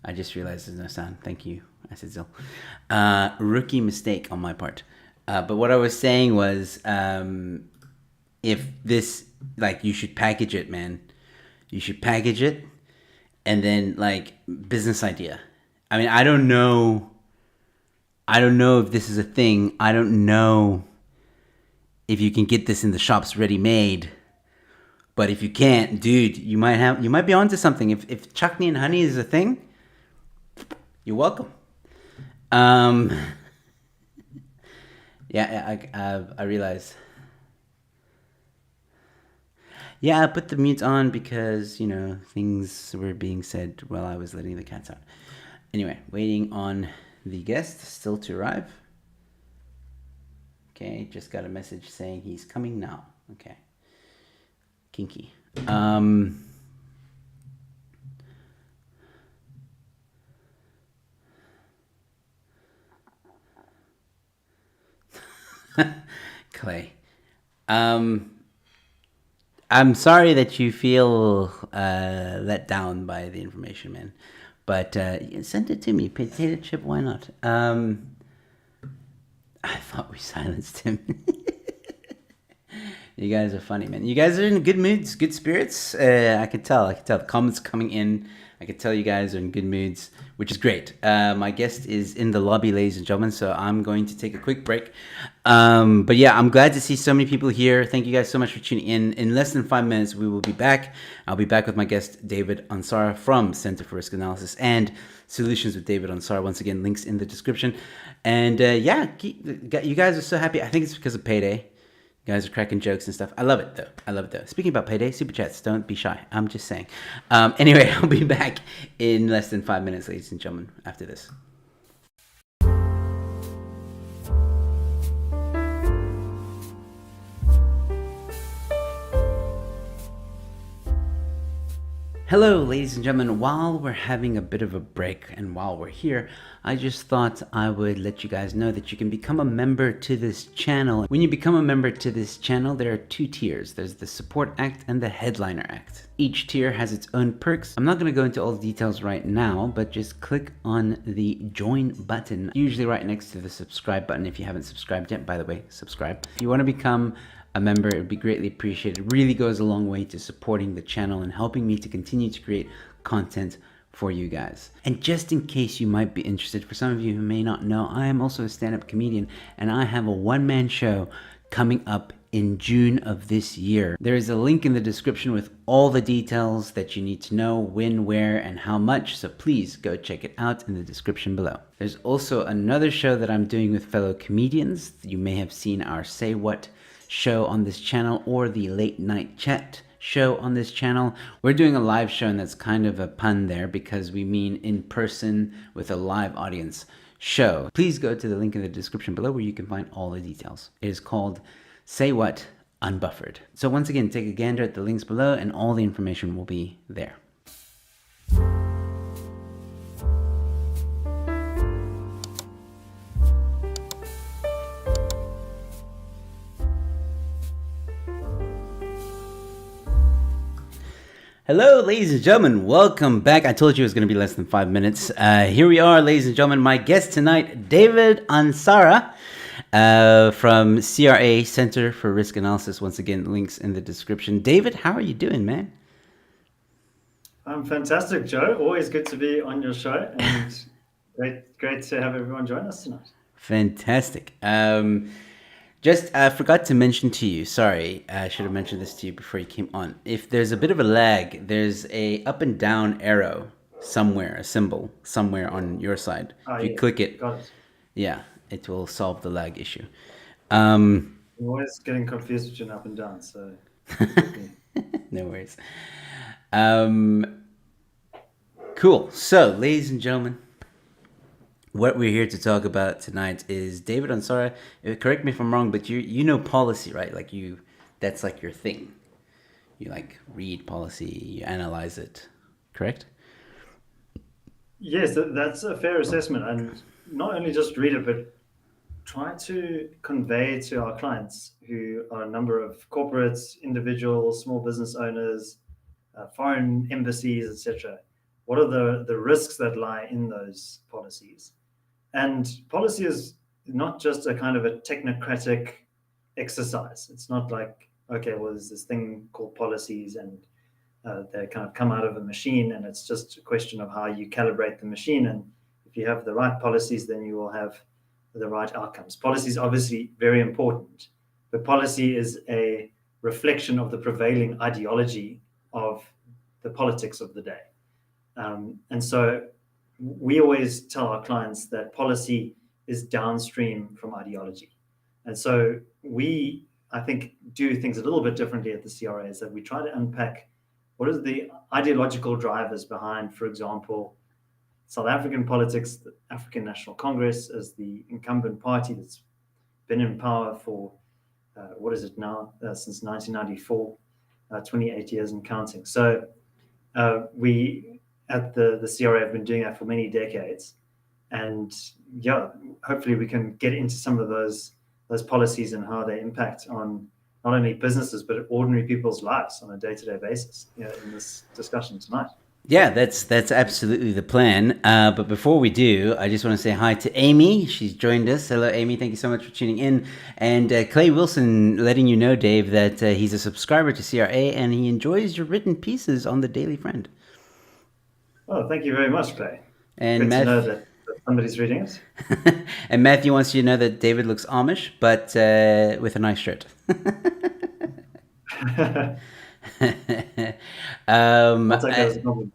I just realized there's no sound. Thank you, Acidzil. Rookie mistake on my part. But what I was saying was, if this, like, you should package it, man. You should package it, and then, like, business idea. I mean, I don't know if this is a thing. I don't know if you can get this in the shops ready made. But if you can't, dude, you might be onto something. If chutney and honey is a thing, you're welcome. Yeah, I realized. Yeah, I put the mute on because, things were being said while I was letting the cats out. Anyway, waiting on the guest still to arrive. Okay, just got a message saying he's coming now. Okay. Kinky. Clay. I'm sorry that you feel let down by the information, man. But send it to me. Potato chip, why not? I thought we silenced him. You guys are funny, man. You guys are in good moods, good spirits. I can tell. The comments coming in. I can tell you guys are in good moods, which is great. My guest is in the lobby, ladies and gentlemen, so I'm going to take a quick break. But yeah, I'm glad to see so many people here. Thank you guys so much for tuning in. In less than 5 minutes, we will be back. I'll be back with my guest, David Ansara from Center for Risk Analysis and Solutions with David Ansara. Once again, links in the description. And yeah, you guys are so happy. I think it's because of payday. You guys are cracking jokes and stuff. I love it, though. Speaking about payday, super chats, don't be shy. I'm just saying. Anyway, I'll be back in less than 5 minutes, ladies and gentlemen, after this. Hello, ladies and gentlemen. While we're having a bit of a break and while we're here, I just thought I would let you guys know that you can become a member to this channel. When you become a member to this channel, there are 2 tiers. There's the Support Act and the Headliner Act. Each tier has its own perks. I'm not going to go into all the details right now, but just click on the join button, usually right next to the subscribe button. If you haven't subscribed yet, by the way, subscribe. If you want to become a member, it would be greatly appreciated. It really goes a long way to supporting the channel and helping me to continue to create content for you guys. And just in case you might be interested, for some of you who may not know, I am also a stand-up comedian, and I have a one-man show coming up in June of this year. There is a link in the description with all the details that you need to know, when, where, and how much, so please go check it out in the description below. There's also another show that I'm doing with fellow comedians. You may have seen our Say What show on this channel or the Late Night Chat show on this channel. We're doing a live show, and that's kind of a pun there because we mean in person with a live audience show. Please go to the link in the description below where you can find all the details. It is called Say What Unbuffered. So once again, take a gander at the links below and all the information will be there. Hello, ladies and gentlemen. Welcome back. I told you it was going to be less than 5 minutes. Here we are, ladies and gentlemen. My guest tonight, David Ansara from CRA, Center for Risk Analysis. Once again, links in the description. David, how are you doing, man? I'm fantastic, Joe. Always good to be on your show, and great to have everyone join us tonight. Fantastic. Just I forgot to mention to you. Sorry, I should have mentioned this to you before you came on. If there's a bit of a lag, there's a up and down arrow somewhere, a symbol somewhere on your side. Ah, If you yeah, click it, got it. yeah, it will solve the lag issue. Um, I'm always getting confused between up and down, so forgive me. no worries. Um, cool. So, ladies and gentlemen, what we're here to talk about tonight is David Ansara. Correct me if I'm wrong, but you know policy, right? Like that's like your thing. You like read policy, you analyze it, correct? Yes, that's a fair assessment, and not only just read it, but try to convey to our clients, who are a number of corporates, individuals, small business owners, foreign embassies, etc. What are the risks that lie in those policies? And policy is not just a kind of a technocratic exercise. It's not like, okay, well, there's this thing called policies, and they kind of come out of a machine, and it's just a question of how you calibrate the machine. And if you have the right policies, then you will have the right outcomes. Policy is obviously very important, but policy is a reflection of the prevailing ideology of the politics of the day. And so we always tell our clients that policy is downstream from ideology. And so we, I think, do things a little bit differently at the CRA, is that we try to unpack what are the ideological drivers behind, for example, South African politics, the African National Congress as the incumbent party that's been in power for, what is it now, since 1994, 28 years and counting. So we at the CRA have been doing that for many decades, and yeah, hopefully we can get into some of those policies and how they impact on not only businesses but ordinary people's lives on a day-to-day basis, in this discussion tonight. Yeah, that's absolutely the plan. But before we do, I just want to say hi to Amy. She's joined us. Hello, Amy. Thank you so much for tuning in. And Clay Wilson letting you know, Dave, that he's a subscriber to CRA and he enjoys your written pieces on the Daily Friend. Oh, thank you very much, Clay. And Good to know Matt, that somebody's reading it. and Matthew wants you to know that David looks Amish, but with a nice shirt. I'll take that I- as a compliment.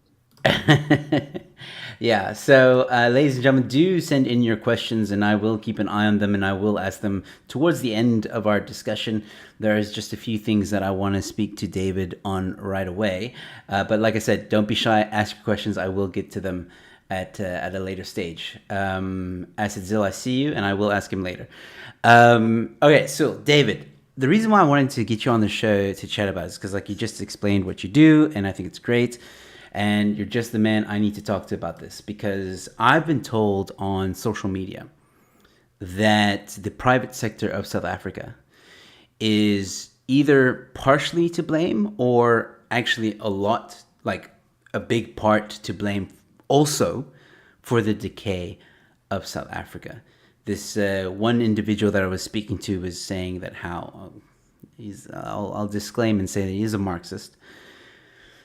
Yeah, so ladies and gentlemen, do send in your questions and I will keep an eye on them and I will ask them towards the end of our discussion. There's just a few things that I want to speak to David on right away. But like I said, don't be shy, ask your questions. I will get to them at a later stage. Acid Zill, I see you and I will ask him later. Okay, so David, the reason why I wanted to get you on the show to chat about it is because like you just explained what you do and I think it's great. And you're just the man I need to talk to about this because I've been told on social media that the private sector of South Africa is either partially to blame or actually a lot, like a big part to blame also for the decay of South Africa. This one individual that I was speaking to was saying that how I'll disclaim and say that he is a Marxist,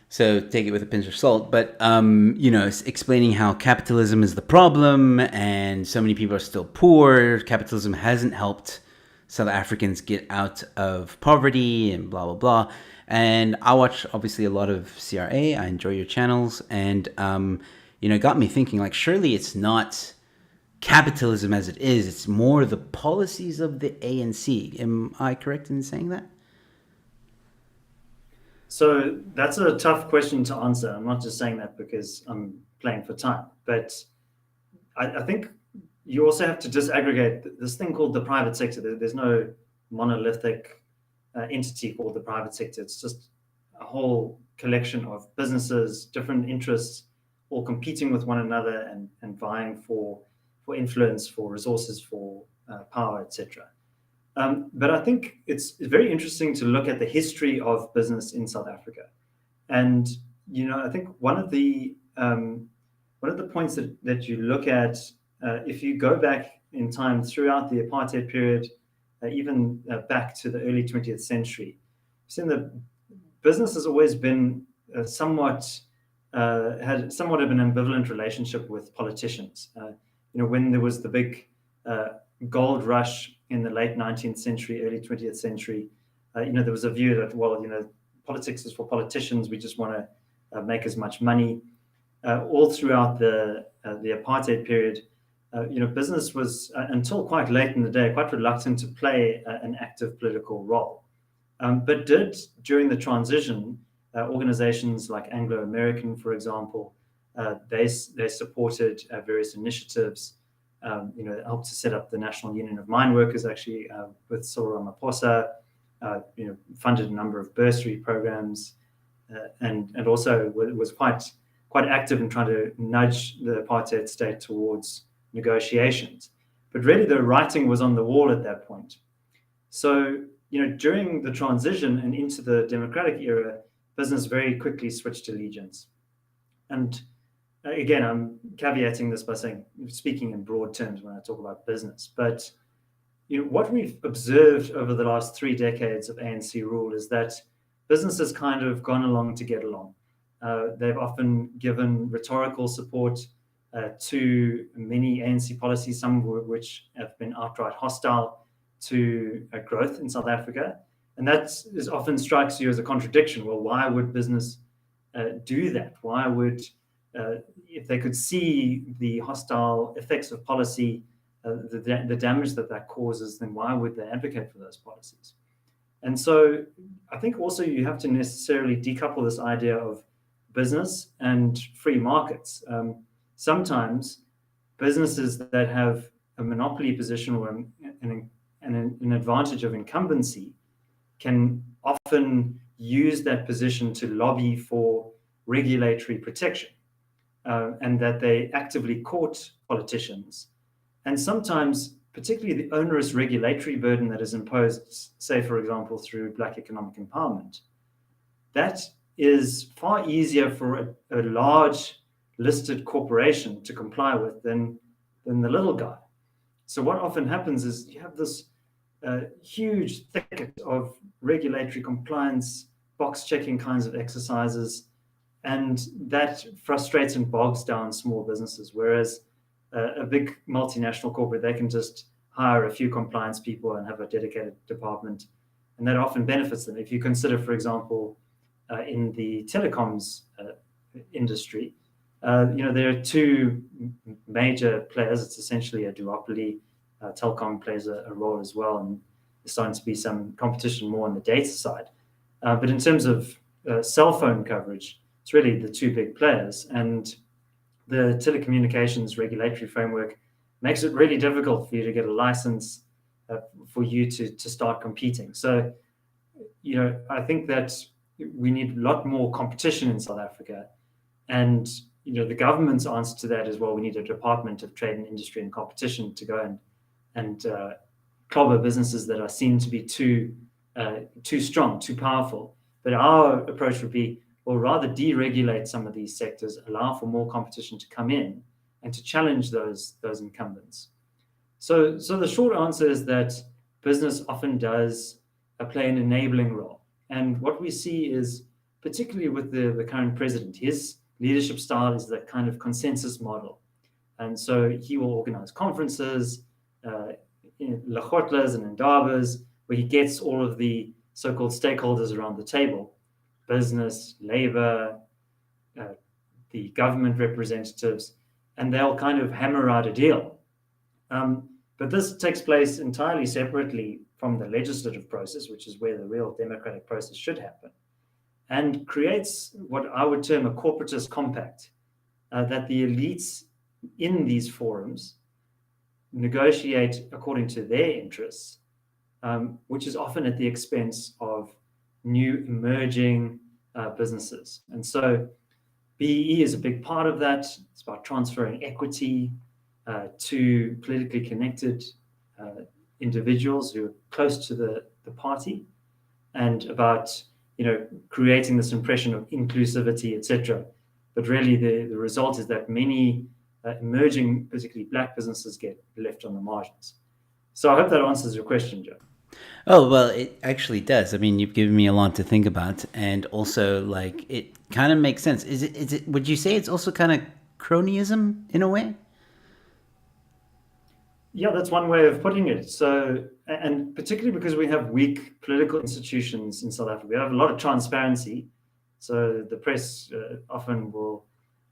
so take it with a pinch of salt. But it's explaining how capitalism is the problem, and so many people are still poor. Capitalism hasn't helped South Africans get out of poverty, and blah blah blah. And I watch obviously a lot of CRA. I enjoy your channels, and it got me thinking. Like, surely it's not capitalism as it is. It's more the policies of the ANC. Am I correct in saying that? So that's a tough question to answer. I'm not just saying that because I'm playing for time, but I think you also have to disaggregate this thing called the private sector. There's no monolithic entity called the private sector. It's just a whole collection of businesses, different interests, all competing with one another and vying for influence, for resources, for power, etc. But I think it's very interesting to look at the history of business in South Africa. And I think one of the points that you look at, if you go back in time throughout the apartheid period, even back to the early 20th century, you've seen that business has always been had somewhat of an ambivalent relationship with politicians. When there was the big uh, gold rush in the late 19th century, early 20th century, there was a view that, well, politics is for politicians. We just want to make as much money. All throughout the apartheid period, business was until quite late in the day quite reluctant to play an active political role, but did during the transition. Organizations like Anglo American, for example, they supported various initiatives. Helped to set up the National Union of Mine Workers, actually, with Cyril Ramaphosa. Funded a number of bursary programs, and also was quite active in trying to nudge the apartheid state towards negotiations. But really, the writing was on the wall at that point. So, during the transition and into the democratic era, business very quickly switched allegiance. And again, I'm caveating this by speaking in broad terms when I talk about business. But what we've observed over the last 3 decades of ANC rule is that business has kind of gone along to get along. They've often given rhetorical support to many ANC policies, some of which have been outright hostile to growth in South Africa. And that often strikes you as a contradiction. Well, why would business do that? Why would, if they could see the hostile effects of policy, the damage that causes, then why would they advocate for those policies? And so I think also you have to necessarily decouple this idea of business and free markets. Sometimes businesses that have a monopoly position or an advantage of incumbency can often use that position to lobby for regulatory protection, and that they actively court politicians. And sometimes, particularly the onerous regulatory burden that is imposed, say, for example, through Black economic empowerment, that is far easier for a large listed corporation to comply with than the little guy. So what often happens is you have this huge thicket of regulatory compliance, box checking kinds of exercises, and that frustrates and bogs down small businesses. Whereas a big multinational corporate, they can just hire a few compliance people and have a dedicated department, and that often benefits them. If you consider, for example, in the telecoms industry, there are two major players. It's essentially a duopoly. Telkom plays a role as well, and there's starting to be some competition more on the data side. But in terms of cell phone coverage, it's really the two big players, and the telecommunications regulatory framework makes it really difficult for you to get a license, for you to start competing. So, I think that we need a lot more competition in South Africa, and the government's answer to that is, well, we need a Department of Trade and Industry and Competition to go and clobber businesses that are seen to be too strong, too powerful. But our approach would be, well, rather deregulate some of these sectors, allow for more competition to come in and to challenge those incumbents. So the short answer is that business often does play an enabling role. And what we see is, particularly with the current president, his leadership style is that kind of consensus model. And so he will organize conferences, lachotlas and indabas, where he gets all of the so-called stakeholders around the table: business, labor, the government representatives, and they'll kind of hammer out a deal. But this takes place entirely separately from the legislative process, which is where the real democratic process should happen, and creates what I would term a corporatist compact, that the elites in these forums negotiate according to their interests, which is often at the expense of new emerging businesses. And so BEE is a big part of that. It's about transferring equity to politically connected individuals who are close to the party, and about creating this impression of inclusivity, etc. But really, the result is that many emerging, particularly black businesses, get left on the margins. So I hope that answers your question, Joe. Oh, well, it actually does. I mean, you've given me a lot to think about, and also, like, it kind of makes sense. Is it, would you say it's also kind of cronyism in a way? Yeah, that's one way of putting it. So, and particularly because we have weak political institutions in South Africa, we have a lot of transparency. So the press often will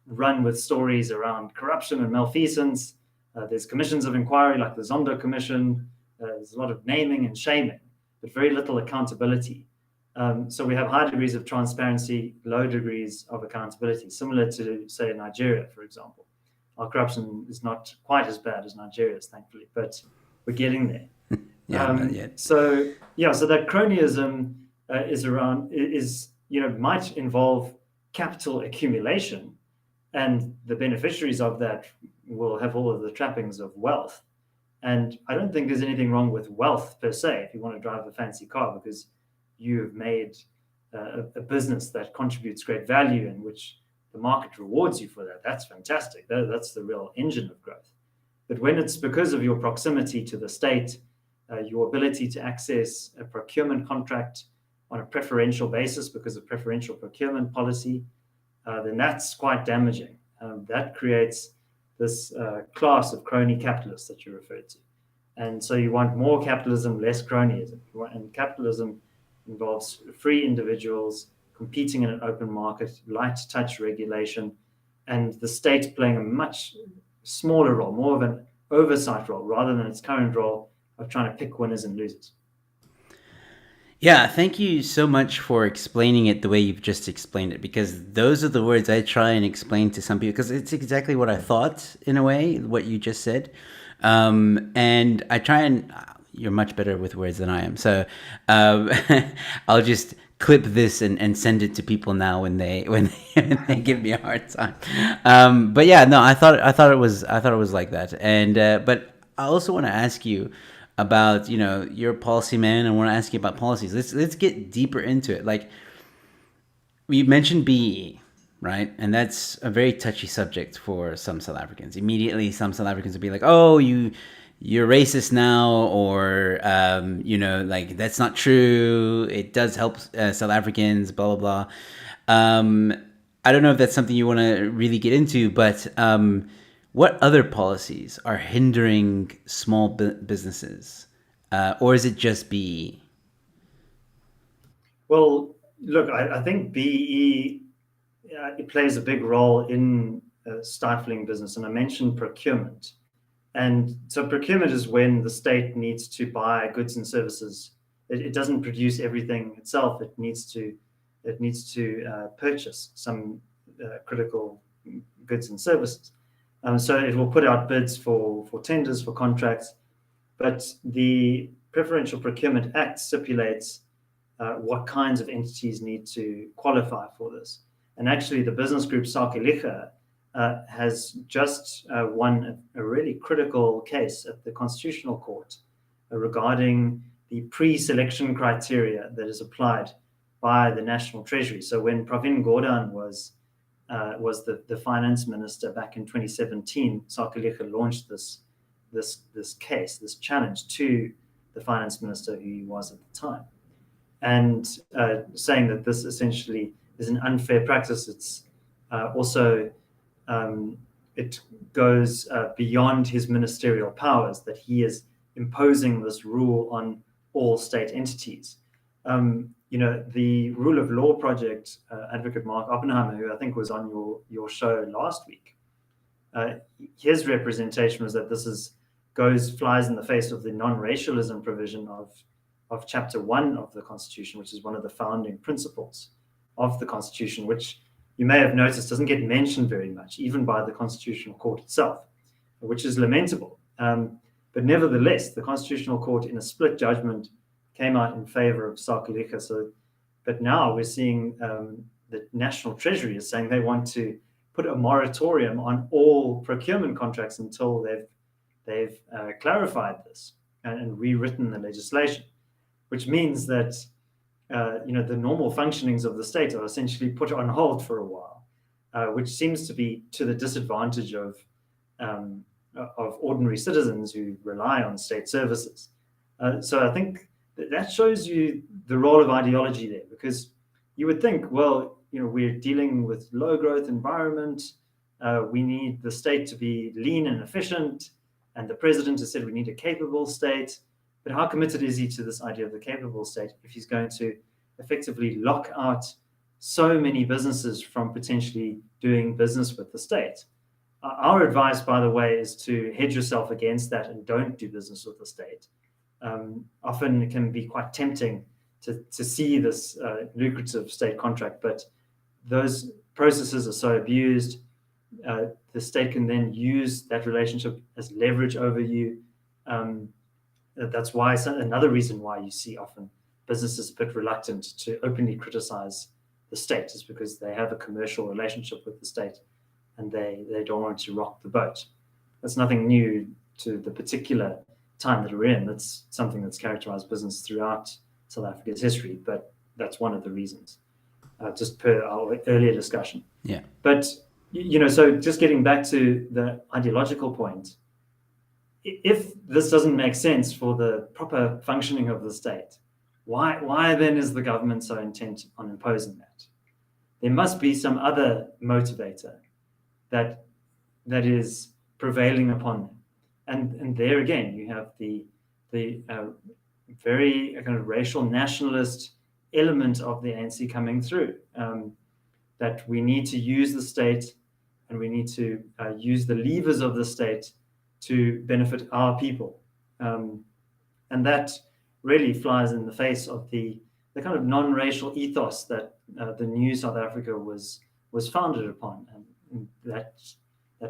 run with stories around corruption and malfeasance. There's commissions of inquiry like the Zondo Commission. There's a lot of naming and shaming, but very little accountability. So we have high degrees of transparency, low degrees of accountability, similar to, say, Nigeria, for example. Our corruption is not quite as bad as Nigeria's, thankfully, but we're getting there. Yeah, not yet. So yeah, so that cronyism might involve capital accumulation, and the beneficiaries of that will have all of the trappings of wealth. And I don't think there's anything wrong with wealth per se if you want to drive a fancy car because you've made a business that contributes great value and which the market rewards you for that. That's fantastic. That's the real engine of growth. But when it's because of your proximity to the state, your ability to access a procurement contract on a preferential basis because of preferential procurement policy, then that's quite damaging. That creates this class of crony capitalists that you referred to. And so you want more capitalism, less cronyism. And capitalism involves free individuals competing in an open market, light touch regulation, and the state playing a much smaller role, more of an oversight role, rather than its current role of trying to pick winners and losers. Yeah, thank you so much for explaining it the way you've just explained it, because those are the words I try and explain to some people, because it's exactly what I thought in a way, what you just said. And I try and you're much better with words than I am. So I'll just clip this and send it to people now when they when they give me a hard time. But yeah, no, I thought it was like that. And but I also want to ask you about, you're a policy man. I want to ask you about policies. Let's get deeper into it. Like, we mentioned BEE, right? And that's a very touchy subject for some South Africans. Immediately, some South Africans will be like, "Oh, you're racist now," or like, that's not true. It does help South Africans, blah blah blah. I don't know if that's something you want to really get into, but what other policies are hindering small businesses, or is it just BEE? Well, look, I think BEE it plays a big role in stifling business, and I mentioned procurement. And so procurement is when the state needs to buy goods and services. It doesn't produce everything itself. It needs to purchase some critical goods and services. So it will put out bids for tenders, for contracts. But the Preferential Procurement Act stipulates what kinds of entities need to qualify for this. And actually, the business group Sakelicha has just won a really critical case at the Constitutional Court regarding the pre-selection criteria that is applied by the National Treasury. So when Pravin Gordhan was the finance minister back in 2017, Sakelicha launched this case, this challenge to the finance minister who he was at the time, and saying that this essentially is an unfair practice. It's also it goes beyond his ministerial powers, that he is imposing this rule on all state entities. The Rule of Law Project advocate Mark Oppenheimer, who I think was on your show last week, his representation was that this flies in the face of the non-racialism provision of Chapter 1 of the Constitution, which is one of the founding principles of the Constitution, which you may have noticed doesn't get mentioned very much, even by the Constitutional Court itself, which is lamentable. But nevertheless, the Constitutional Court, in a split judgment, came out in favor of Sakelicha. But now we're seeing the National Treasury is saying they want to put a moratorium on all procurement contracts until they've clarified this and rewritten the legislation, which means that the normal functionings of the state are essentially put on hold for a while, which seems to be to the disadvantage of ordinary citizens who rely on state services. So I think that shows you the role of ideology there, because you would think, well, we're dealing with low growth environment. We need the state to be lean and efficient. And the president has said we need a capable state. But how committed is he to this idea of the capable state if he's going to effectively lock out so many businesses from potentially doing business with the state? Our advice, by the way, is to hedge yourself against that and don't do business with the state. Often it can be quite tempting to see this lucrative state contract, but those processes are so abused. The state can then use that relationship as leverage over you. That's why another reason why you see often businesses a bit reluctant to openly criticize the state is because they have a commercial relationship with the state and they don't want to rock the boat. That's nothing new to the particular time that we're in. That's something that's characterized business throughout South Africa's history, but that's one of the reasons, just per our earlier discussion. Yeah. But, so just getting back to the ideological point, if this doesn't make sense for the proper functioning of the state, why then is the government so intent on imposing that? There must be some other motivator that is prevailing upon them. And there again, you have the very kind of racial nationalist element of the ANC coming through, that we need to use the state and we need to use the levers of the state to benefit our people. And that really flies in the face of the kind of non-racial ethos that the new South Africa was founded upon. And that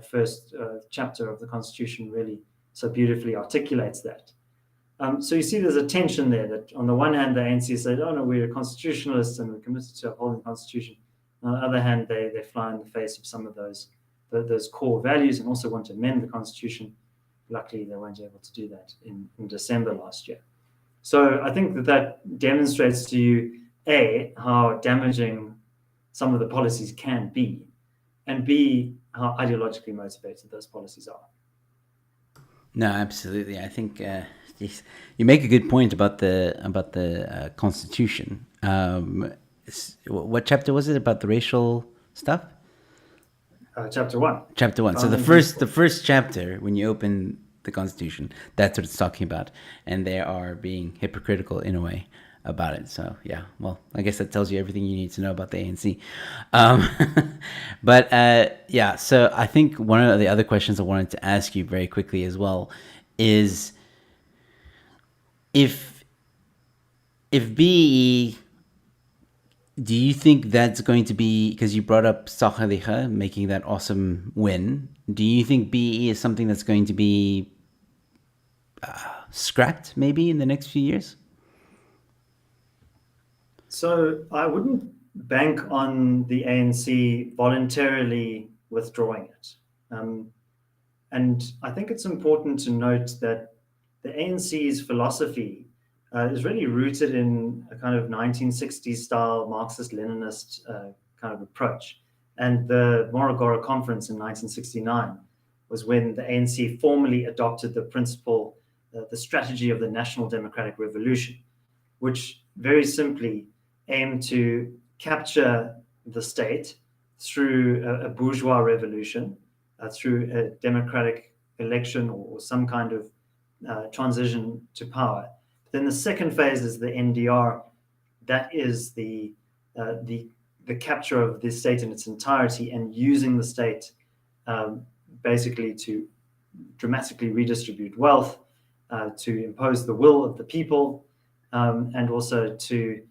first chapter of the Constitution really so beautifully articulates that. So you see there's a tension there that on the one hand, the ANC said, oh no, we're constitutionalists and we're committed to upholding the Constitution. On the other hand, they fly in the face of some of those core values and also want to amend the Constitution. Luckily, they weren't able to do that in December last year. So I think that demonstrates to you, A, how damaging some of the policies can be, and B, how ideologically motivated those policies are. No, absolutely. I think you make a good point about the Constitution. What chapter was it about the racial stuff? Chapter 1. Chapter 1. So the first chapter, when you open the Constitution, that's what it's talking about, and they are being hypocritical in a way about it. So yeah, well, I guess that tells you everything you need to know about the ANC. But yeah, so I think one of the other questions I wanted to ask you very quickly as well is if BEE, do you think that's going to be, because you brought up Sakhalega making that awesome win, do you think BEE is something that's going to be scrapped maybe in the next few years? So I wouldn't bank on the ANC voluntarily withdrawing it. And I think it's important to note that the ANC's philosophy is really rooted in a kind of 1960s style Marxist-Leninist kind of approach. And the Morogoro Conference in 1969 was when the ANC formally adopted the principle, the strategy of the National Democratic Revolution, which very simply aimed to capture the state through a bourgeois revolution, through a democratic election or some kind of transition to power. Then the second phase is the NDR. That is the capture of the state in its entirety and using the state basically to dramatically redistribute wealth, to impose the will of the people, and also to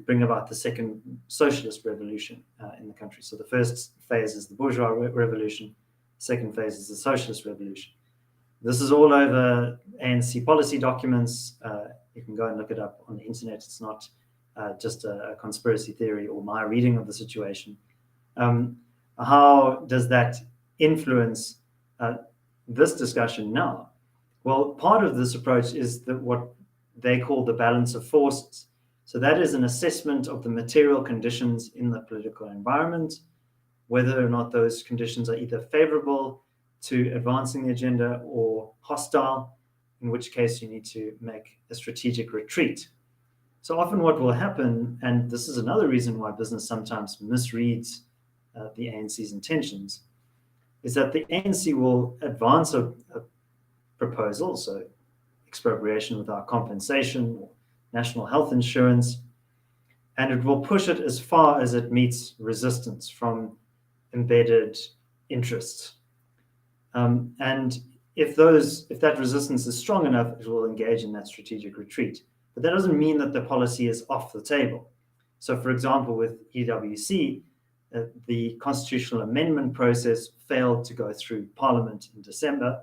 bring about the second socialist revolution in the country. So the first phase is the bourgeois revolution. The second phase is the socialist revolution. This is all over ANC policy documents. You can go and look it up on the internet. It's not just a conspiracy theory or my reading of the situation. How does that influence this discussion now? Well, part of this approach is what they call the balance of forces. So that is an assessment of the material conditions in the political environment, whether or not those conditions are either favorable to advancing the agenda or hostile, in which case you need to make a strategic retreat. So often what will happen, and this is another reason why business sometimes misreads the ANC's intentions, is that the ANC will advance a proposal, so expropriation without compensation or national health insurance, and it will push it as far as it meets resistance from embedded interests. And if that resistance is strong enough, it will engage in that strategic retreat. But that doesn't mean that the policy is off the table. So, for example, with EWC, the constitutional amendment process failed to go through Parliament in December,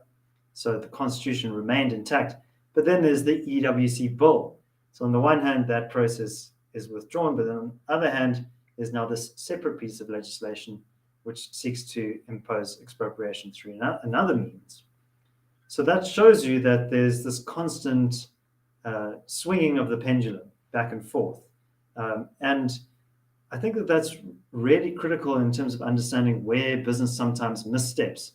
so the constitution remained intact. But then there's the EWC bill. So on the one hand, that process is withdrawn, but then on the other hand, there's now this separate piece of legislation which seeks to impose expropriation through another means. So that shows you that there's this constant swinging of the pendulum back and forth. And I think that that's really critical in terms of understanding where business sometimes missteps.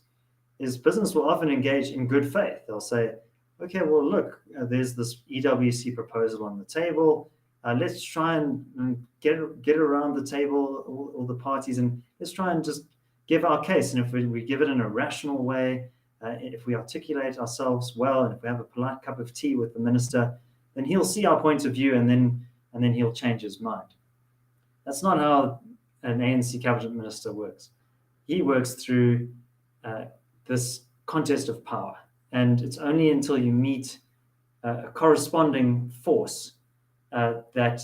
Is business will often engage in good faith. They'll say, okay, well, look, there's this EWC proposal on the table. Let's try and get around the table, all the parties, and let's try and just give our case. And if we give it in a rational way, if we articulate ourselves well, and if we have a polite cup of tea with the minister, then he'll see our point of view, and then he'll change his mind. That's not how an ANC cabinet minister works. He works through this contest of power, and it's only until you meet a corresponding force that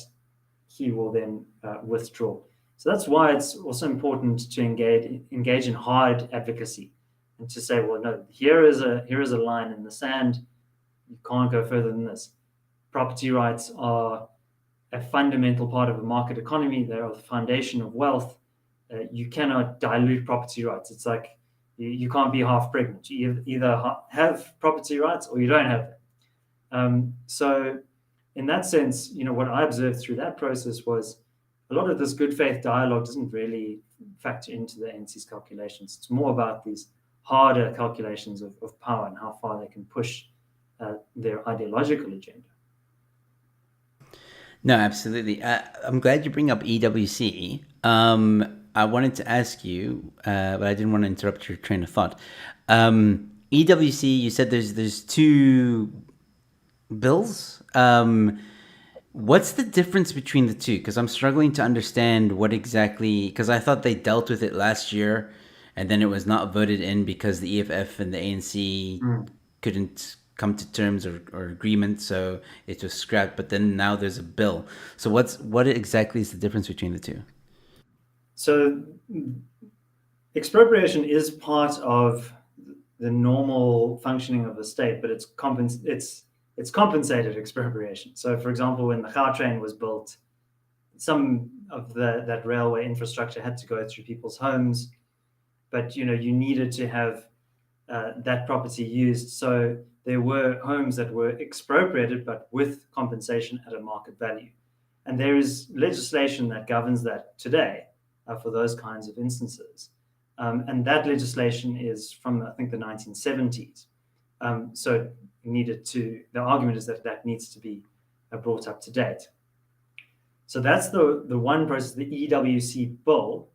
he will then withdraw. So that's why it's also important to engage in hard advocacy and to say, well, no, here is a line in the sand. You can't go further than this. Property rights are a fundamental part of a market economy. They are the foundation of wealth. You cannot dilute property rights. It's like you can't be half pregnant. You either have property rights or you don't have them. So in that sense, what I observed through that process was a lot of this good faith dialogue doesn't really factor into the ANC's calculations. It's more about these harder calculations of power and how far they can push their ideological agenda. No, absolutely. I'm glad you bring up EWC. I wanted to ask you, but I didn't want to interrupt your train of thought. EWC, you said there's two bills. What's the difference between the two? Because I'm struggling to understand what exactly, because I thought they dealt with it last year, and then it was not voted in because the EFF and the ANC couldn't come to terms or agreement, so it was scrapped. But then now there's a bill. So what exactly is the difference between the two? So expropriation is part of the normal functioning of the state, but it's compensated expropriation. So, for example, when the Gautrain was built, some of that railway infrastructure had to go through people's homes, but you needed to have that property used. So there were homes that were expropriated, but with compensation at a market value. And there is legislation that governs that today for those kinds of instances. And that legislation is from, I think, the 1970s. So the argument is that needs to be brought up to date. So that's the one process, the EWC bill,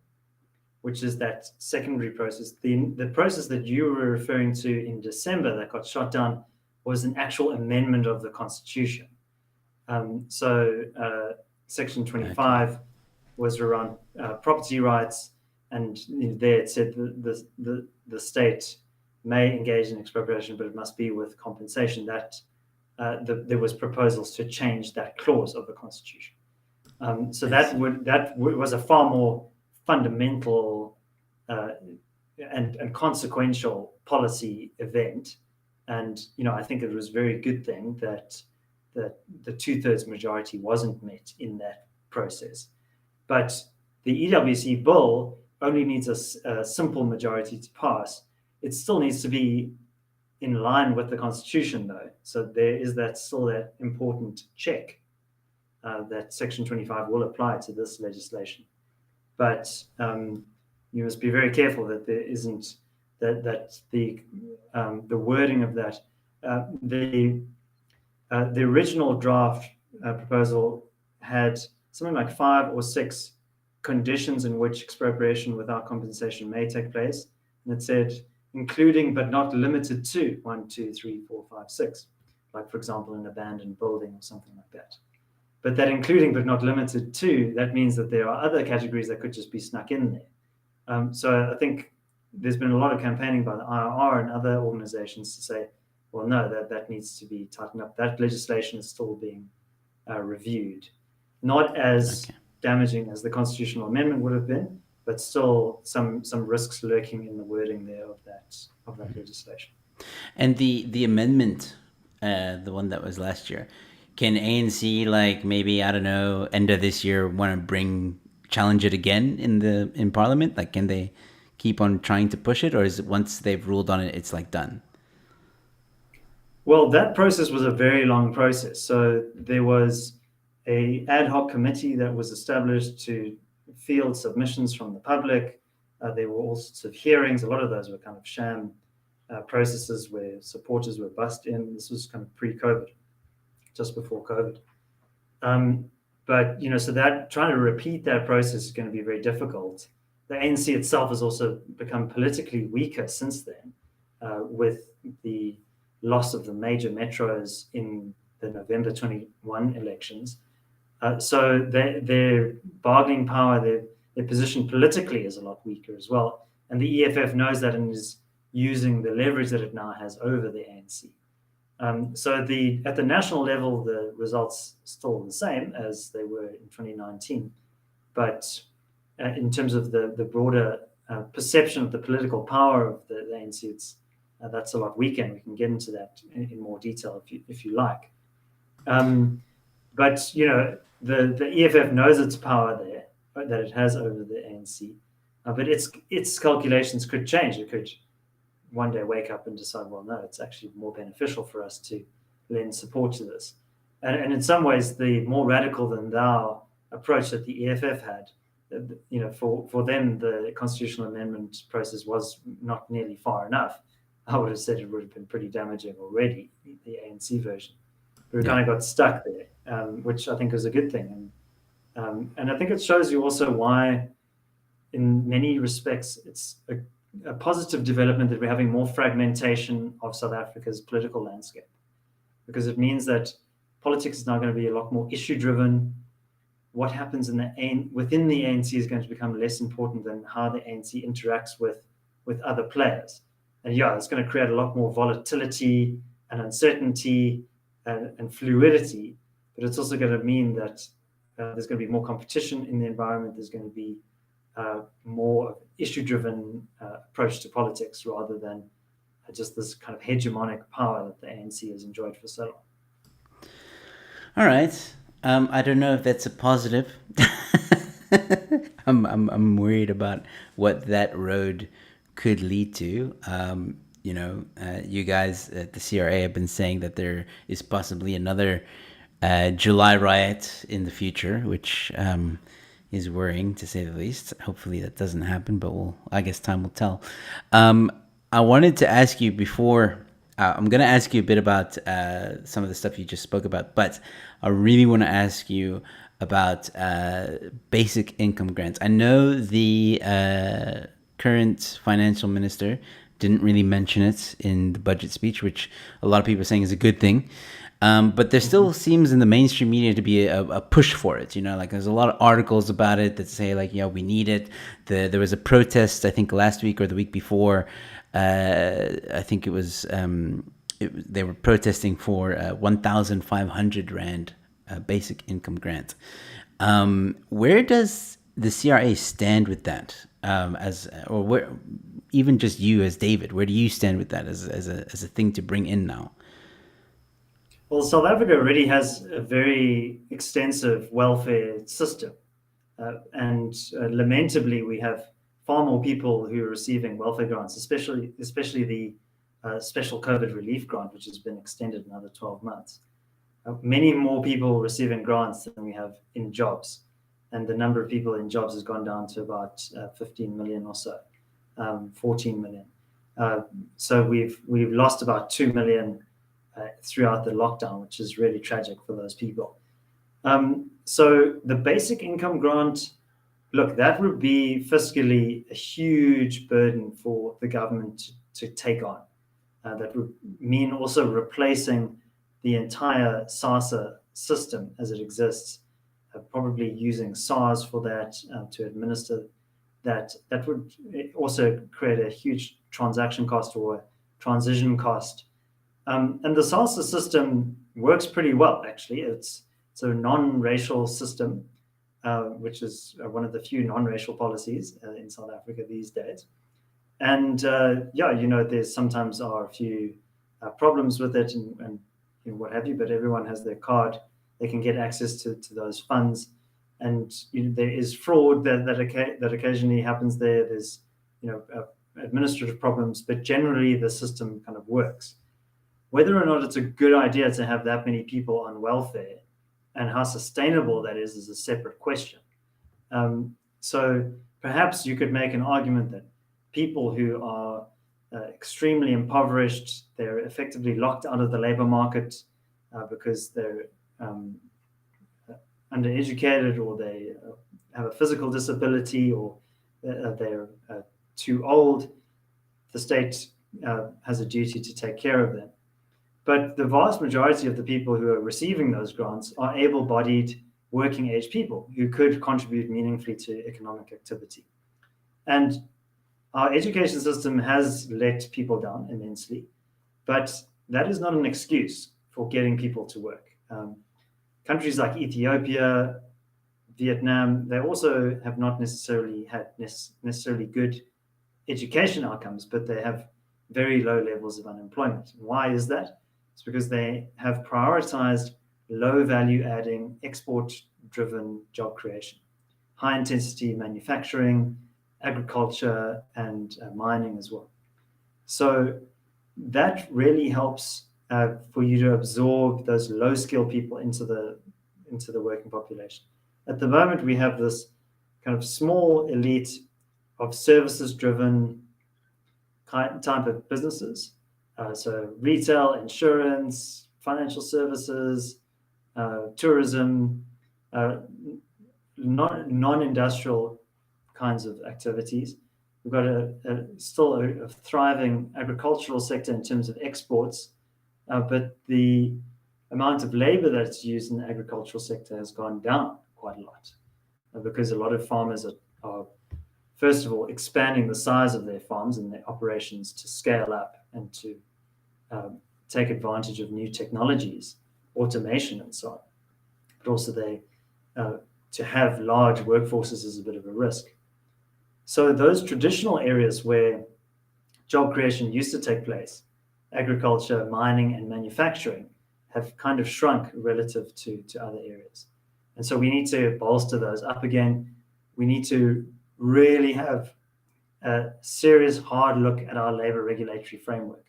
which is that secondary process. The process that you were referring to in December that got shot down was an actual amendment of the Constitution. Section 25 was around property rights, and there it said the state may engage in expropriation, but it must be with compensation. That there was proposals to change that clause of the Constitution. That was a far more fundamental and consequential policy event, and I think it was a very good thing that the 2/3 majority wasn't met in that process. But the EWC bill only needs a simple majority to pass. It still needs to be in line with the Constitution, though. So there is still that important check. that Section 25 will apply to this legislation. But you must be very careful that there isn't that the wording of that the original draft proposal had something like 5 or 6 conditions in which expropriation without compensation may take place, and it said including but not limited to 1, 2, 3, 4, 5, 6, like for example an abandoned building or something like that. But that including but not limited to, that means that there are other categories that could just be snuck in there. So I think there's been a lot of campaigning by the IRR and other organizations to say, well, no, that needs to be tightened up. That legislation is still being reviewed, not as damaging as the constitutional amendment would have been, but still some risks lurking in the wording there of that legislation. And the amendment, the one that was last year, can ANC, like, maybe, I don't know, end of this year want to challenge it again in Parliament? Like, can they keep on trying to push it, or is it once they've ruled on it, it's like done? Well, that process was a very long process. So there was a ad hoc committee that was established to field submissions from the public. There were all sorts of hearings. A lot of those were kind of sham processes where supporters were bussed in. This was kind of pre-COVID, just before COVID. But so that trying to repeat that process is going to be very difficult. The ANC itself has also become politically weaker since then, with the loss of the major metros in the November 21 elections. So their bargaining power, their position politically is a lot weaker as well. And the EFF knows that and is using the leverage that it now has over the ANC. So at the national level, the results still the same as they were in 2019. But in terms of the broader perception of the political power of the ANC, that's a lot weaker, and we can get into that in more detail if you like. But the EFF knows its power there, that it has over the ANC, but its calculations could change. It could one day wake up and decide, well, no, it's actually more beneficial for us to lend support to this. And in some ways, the more radical than thou approach that the EFF had, for them, the constitutional amendment process was not nearly far enough. I would have said it would have been pretty damaging already, the ANC version. But we kind of got stuck there, which I think was a good thing. And I think it shows you also why, in many respects, it's a positive development that we're having more fragmentation of South Africa's political landscape, because it means that politics is now going to be a lot more issue-driven. What happens within the ANC is going to become less important than how the ANC interacts with other players. And it's going to create a lot more volatility and uncertainty and fluidity, but it's also going to mean that there's going to be more competition in the environment. There's going to be more issue-driven approach to politics rather than just this kind of hegemonic power that the ANC has enjoyed for so long. All right. I don't know if that's a positive. I'm worried about what that road could lead to. You guys at the CRA have been saying that there is possibly another July riot in the future, which is worrying, to say the least. Hopefully that doesn't happen, but I guess time will tell. I wanted to ask you before, I'm going to ask you a bit about some of the stuff you just spoke about, but I really want to ask you about basic income grants. I know the current financial minister didn't really mention it in the budget speech, which a lot of people are saying is a good thing. But there still seems in the mainstream media to be a push for it. Like there's a lot of articles about it that say like, we need it. There was a protest, I think last week or the week before. I think it was, they were protesting for 1,500 Rand basic income grant. Where does the CRA stand with that? Even just you as David, where do you stand with that as a thing to bring in now? Well, South Africa already has a very extensive welfare system. And lamentably, we have far more people who are receiving welfare grants, especially the special COVID relief grant, which has been extended another 12 months. many more people receiving grants than we have in jobs. And the number of people in jobs has gone down to about 15 million or so, 14 million. So we've lost about 2 million throughout the lockdown, which is really tragic for those people. So the basic income grant, look, that would be fiscally a huge burden for the government to take on. That would mean also replacing the entire SASA system as it exists, probably using SARS for that to administer that. That would also create a huge transaction cost or transition cost. And the SASA system works pretty well, actually. It's a non-racial system, which is one of the few non-racial policies in South Africa these days. And yeah, there sometimes are a few problems with it and what have you, but everyone has their card. They can get access to those funds. And there is fraud that occasionally happens there. There's administrative problems, but generally the system kind of works. Whether or not it's a good idea to have that many people on welfare and how sustainable that is a separate question. So perhaps you could make an argument that people who are extremely impoverished, they're effectively locked out of the labor market because they're undereducated, or they have a physical disability, or they're too old. The state has a duty to take care of them. But the vast majority of the people who are receiving those grants are able-bodied, working-age people who could contribute meaningfully to economic activity. And our education system has let people down immensely, but that is not an excuse for getting people to work. Countries like Ethiopia, Vietnam, they also have not necessarily had necessarily good education outcomes, but they have very low levels of unemployment. Why is that? It's because they have prioritized low value adding, export driven job creation, high intensity manufacturing, agriculture, and mining as well. So that really helps for you to absorb those low skill people into the working population. At the moment, we have this kind of small elite of services driven type of businesses. So retail, insurance, financial services, tourism, non-industrial kinds of activities. We've got still a thriving agricultural sector in terms of exports, but the amount of labor that's used in the agricultural sector has gone down quite a lot because a lot of farmers are first of all expanding the size of their farms and their operations to scale up and to take advantage of new technologies, automation and so on. But also to have large workforces is a bit of a risk. So those traditional areas where job creation used to take place, agriculture, mining, and manufacturing, have kind of shrunk relative to other areas. And so we need to bolster those up again. We need to really have a serious hard look at our labor regulatory framework.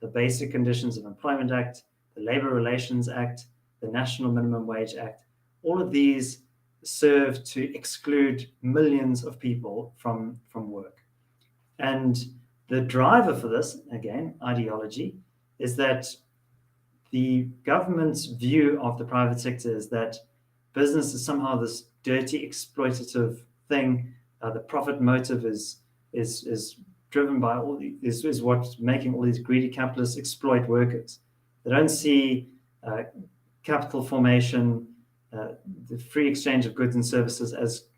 The Basic Conditions of Employment Act, the Labor Relations Act, the National Minimum Wage Act, all of these serve to exclude millions of people from work. And the driver for this, again, ideology, is that the government's view of the private sector is that business is somehow this dirty, exploitative thing. The profit motive is driven by is what's making all these greedy capitalists exploit workers. They don't see capital formation, the free exchange of goods and services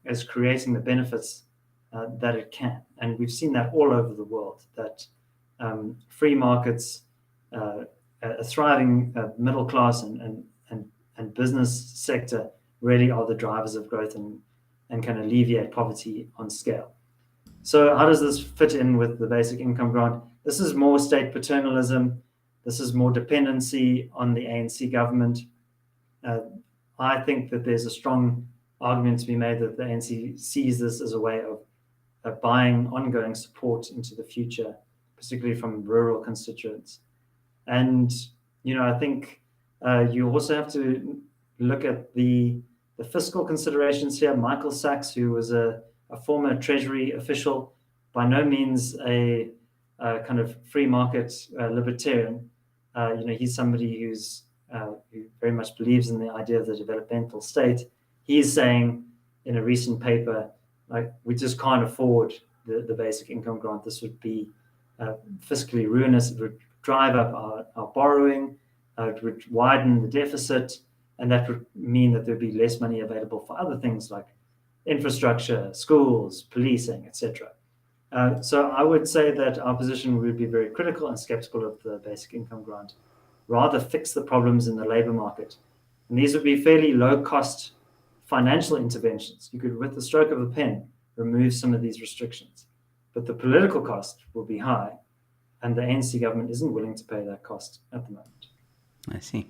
as creating the benefits that it can. And we've seen that all over the world, that free markets, a thriving middle class and business sector really are the drivers of growth and can alleviate poverty on scale. So how does this fit in with the basic income grant? This is more state paternalism. This is more dependency on the ANC government. I think that there's a strong argument to be made that the ANC sees this as a way of buying ongoing support into the future, particularly from rural constituents. And, I think You also have to look at the fiscal considerations here. Michael Sachs, who was a former Treasury official, by no means a kind of free market libertarian. He's somebody who very much believes in the idea of the developmental state. He's saying in a recent paper, like, we just can't afford the basic income grant. This would be fiscally ruinous. It would drive up our borrowing. It would widen the deficit, and that would mean that there'd be less money available for other things like infrastructure, schools, policing, etc. So I would say that our position would be very critical and skeptical of the basic income grant. Rather fix the problems in the labor market. And these would be fairly low cost financial interventions. You could, with the stroke of a pen, remove some of these restrictions. But the political cost will be high, and the ANC government isn't willing to pay that cost at the moment. I see.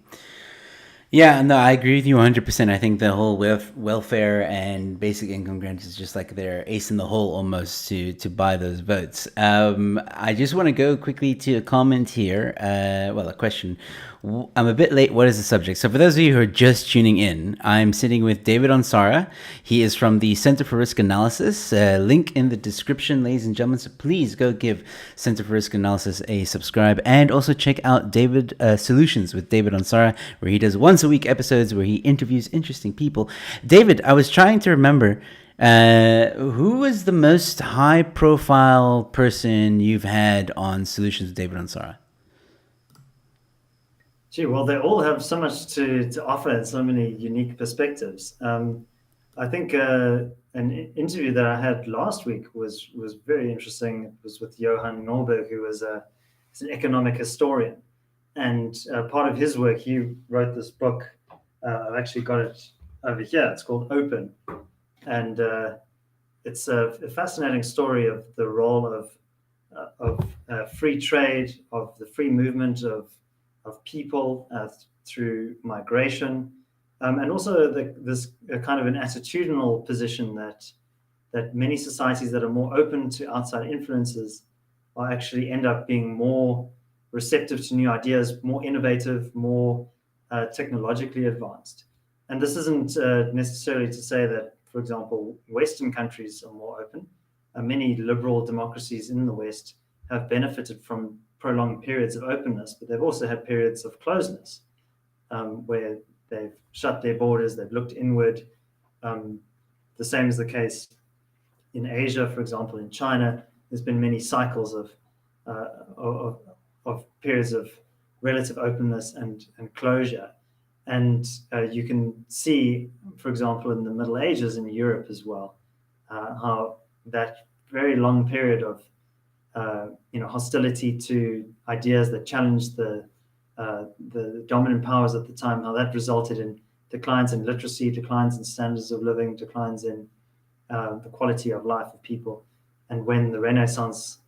Yeah, no, I agree with you 100%. I think the whole welfare and basic income grant is just like their ace in the hole almost to buy those votes. I just want to go quickly to a comment here. A question. I'm a bit late. What is the subject? So for those of you who are just tuning in, I'm sitting with David Ansara. He is from the Center for Risk Analysis. Link in the description, ladies and gentlemen. So please go give Center for Risk Analysis a subscribe, and also check out David Solutions with David Ansara, where he does once a week episodes where he interviews interesting people. David, I was trying to remember, who was the most high profile person you've had on Solutions with David Ansara? Gee, well, they all have so much to offer and so many unique perspectives. I think an interview that I had last week was very interesting. It was with Johan Norberg, who is an economic historian. And part of his work, he wrote this book. I've actually got it over here. It's called Open. And it's a fascinating story of the role of free trade, of the free movement of people through migration, and also this kind of an attitudinal position that many societies that are more open to outside influences are actually end up being more receptive to new ideas, more innovative, more technologically advanced. And this isn't necessarily to say that, for example, Western countries are more open. Many liberal democracies in the West have benefited from prolonged periods of openness, but they've also had periods of closeness, where they've shut their borders, they've looked inward. The same is the case in Asia, for example, in China. There's been many cycles of periods of relative openness and closure. And you can see, for example, in the Middle Ages in Europe as well, how that very long period of hostility to ideas that challenged the dominant powers at the time, how that resulted in declines in literacy, declines in standards of living, declines in the quality of life of people. And when the Renaissance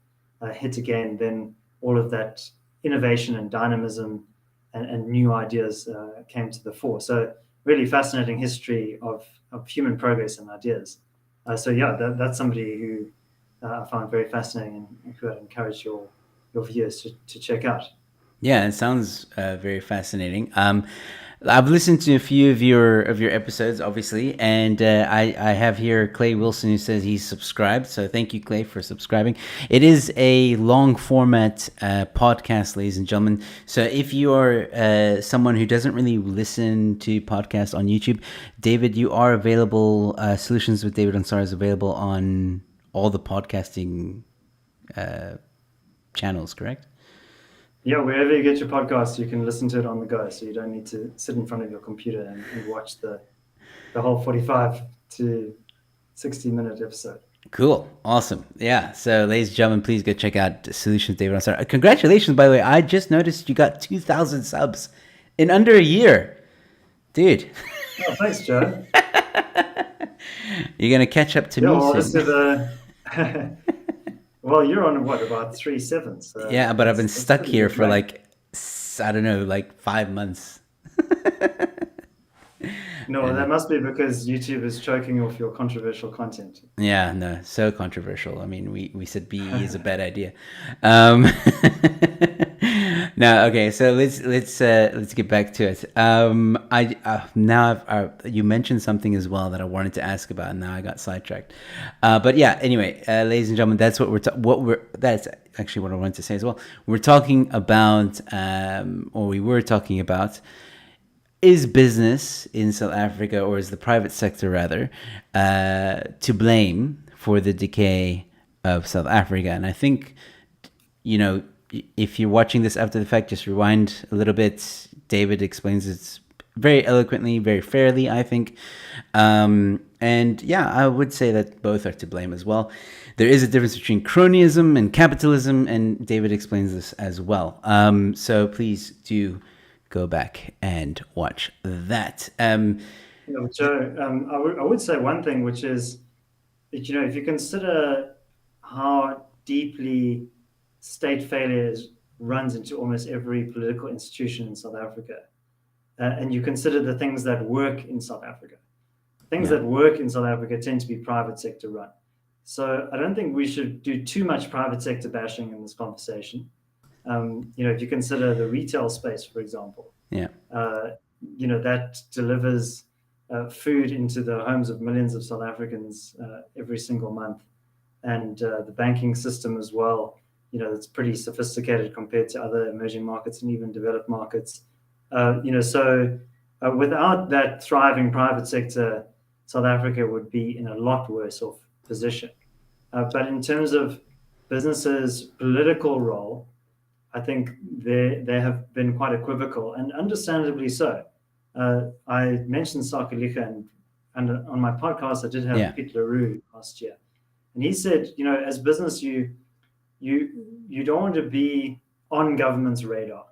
hit again, then all of that innovation and dynamism and new ideas came to the fore. So really fascinating history of human progress and ideas. That's somebody who I found very fascinating and who I'd encourage your viewers to check out. Yeah, it sounds very fascinating. I've listened to a few of your episodes, obviously, and I have here Clay Wilson, who says he's subscribed. So thank you, Clay, for subscribing. It is a long format podcast, ladies and gentlemen. So if you are someone who doesn't really listen to podcasts on YouTube, David, you are available. Solutions with David Ansara is available on all the podcasting channels, correct? Yeah, wherever you get your podcast, you can listen to it on the go. So you don't need to sit in front of your computer and watch the whole 45 to 60-minute episode. Cool. Awesome. Yeah. So, ladies and gentlemen, please go check out Solutions David Ansara. Congratulations, by the way. I just noticed you got 2,000 subs in under a year. Dude. Oh, thanks, Joe. You're going to catch up to me soon. Well, you're on what, about 3.7? So yeah, but I've been stuck here for like 5 months. No, that must be because YouTube is choking off your controversial content. Yeah, no, so controversial. I mean, we said BE is a bad idea. No, okay. So let's get back to it. I now you mentioned something as well that I wanted to ask about, and now I got sidetracked. But yeah. Anyway, ladies and gentlemen, that's that's actually what I wanted to say as well. We're talking about, or we were talking about, is business in South Africa, or is the private sector rather, to blame for the decay of South Africa? And I think, you know, if you're watching this after the fact, just rewind a little bit. David explains it very eloquently, very fairly, I think. And yeah, I would say that both are to blame as well. There is a difference between cronyism and capitalism, and David explains this as well. So please do go back and watch that. Joe, I would say one thing, which is that, if you consider how deeply state failure runs into almost every political institution in South Africa, and you consider the things that work in South Africa, things Yeah. that work in South Africa tend to be private sector run. So I don't think we should do too much private sector bashing in this conversation. If you consider the retail space, for example, Yeah. that delivers food into the homes of millions of South Africans every single month, and the banking system as well. It's pretty sophisticated compared to other emerging markets and even developed markets. So without that thriving private sector, South Africa would be in a lot worse off position. But in terms of businesses' political role, I think they have been quite equivocal, and understandably so. I mentioned Sakaliga, and on my podcast I did have Yeah. Pete LaRue last year, and he said, as business, you don't want to be on government's radar.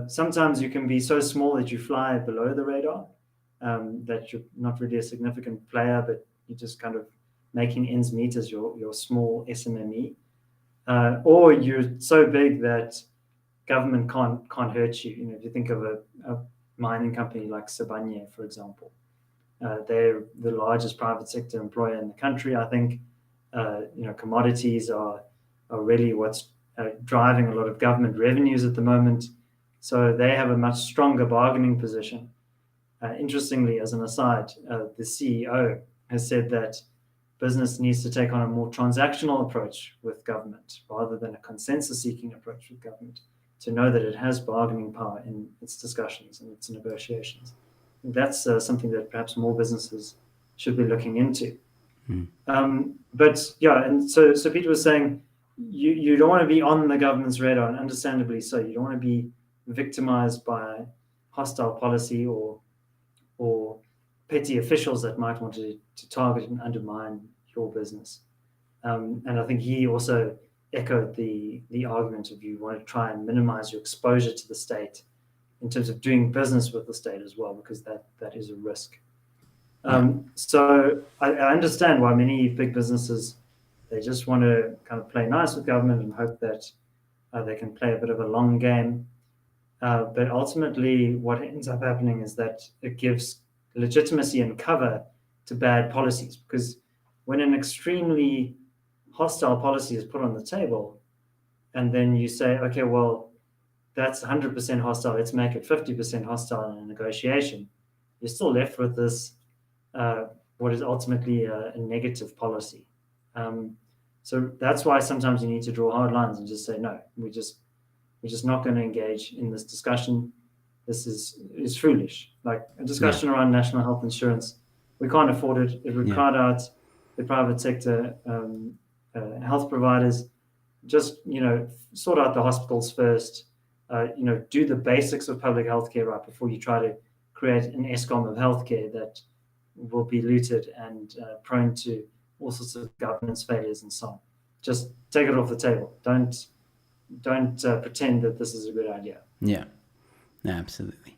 Sometimes you can be so small that you fly below the radar, that you're not really a significant player, but you're just kind of making ends meet as your small SMME. Or you're so big that government can't hurt you. If you think of a mining company like Sibanye, for example, they're the largest private sector employer in the country. I think commodities are really what's driving a lot of government revenues at the moment. So they have a much stronger bargaining position. Interestingly, as an aside, the CEO has said that business needs to take on a more transactional approach with government rather than a consensus seeking approach with government, to know that it has bargaining power in its discussions and its negotiations. That's something that perhaps more businesses should be looking into. But yeah, and so Peter was saying you don't want to be on the government's radar, and understandably so. You don't want to be victimized by hostile policy or petty officials that might want to target and undermine your business. And I think he also echoed the argument of you want to try and minimize your exposure to the state in terms of doing business with the state as well, because that is a risk. Yeah. So I understand why many big businesses, they just want to kind of play nice with government and hope that they can play a bit of a long game. But ultimately, what ends up happening is that it gives legitimacy and cover to bad policies, because when an extremely hostile policy is put on the table, and then you say, okay, well, that's 100% hostile, let's make it 50% hostile in a negotiation, you're still left with this, what is ultimately a negative policy. So that's why sometimes you need to draw hard lines and just say, no, we're just not going to engage in this discussion. This is foolish. Like a discussion around national health insurance, we can't afford it. It would crowd out the private sector health providers. Just sort out the hospitals first. Do the basics of public healthcare right before you try to create an ESCOM of healthcare that will be looted and prone to all sorts of governance failures and so on. Just take it off the table. Don't pretend that this is a good idea. Yeah. Absolutely.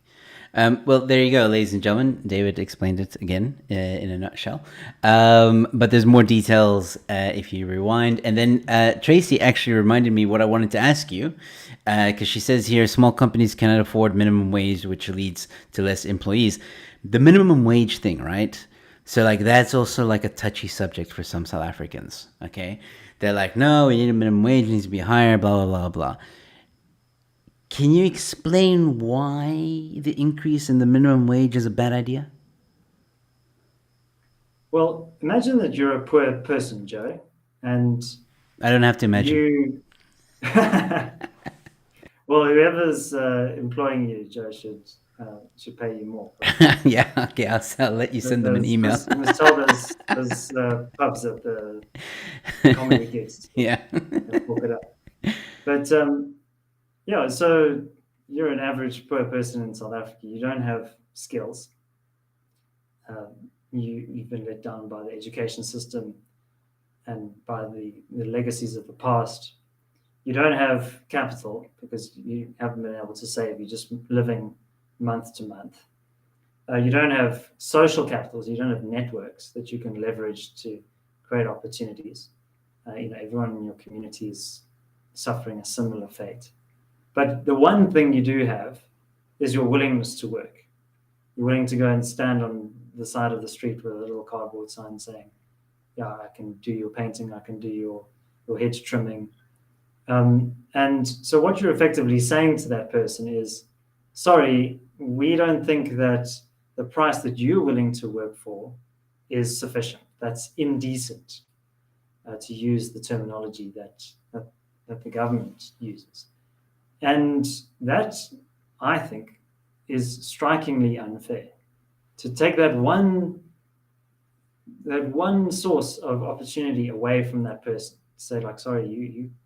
Well, there you go, ladies and gentlemen. David explained it again in a nutshell. But there's more details if you rewind. And then Tracy actually reminded me what I wanted to ask you, because she says here, small companies cannot afford minimum wage, which leads to less employees. The minimum wage thing, right? So like that's also like a touchy subject for some South Africans. Okay, they're like, no, we need a minimum wage, it needs to be higher, blah blah blah blah. Can you explain why the increase in the minimum wage is a bad idea? Well, imagine that you're a poor person, Joe, and I don't have to imagine. you. Well, whoever's employing you, Joe, should pay you more, right? Yeah, okay, I'll let you send them an email. You must tell those pubs at the comedy gigs Yeah. to book it up. But yeah, so you're an average poor person in South Africa. You don't have skills. You've been let down by the education system and by the legacies of the past. You don't have capital because you haven't been able to save. You're just living month to month. You don't have social capitals. You don't have networks that you can leverage to create opportunities. Everyone in your community is suffering a similar fate. But the one thing you do have is your willingness to work. You're willing to go and stand on the side of the street with a little cardboard sign saying, "Yeah, I can do your painting. I can do your hedge trimming." And so what you're effectively saying to that person is, sorry, we don't think that the price that you're willing to work for is sufficient. That's indecent, to use the terminology that the government uses. And that, I think, is strikingly unfair. To take that one source of opportunity away from that person, say like, sorry,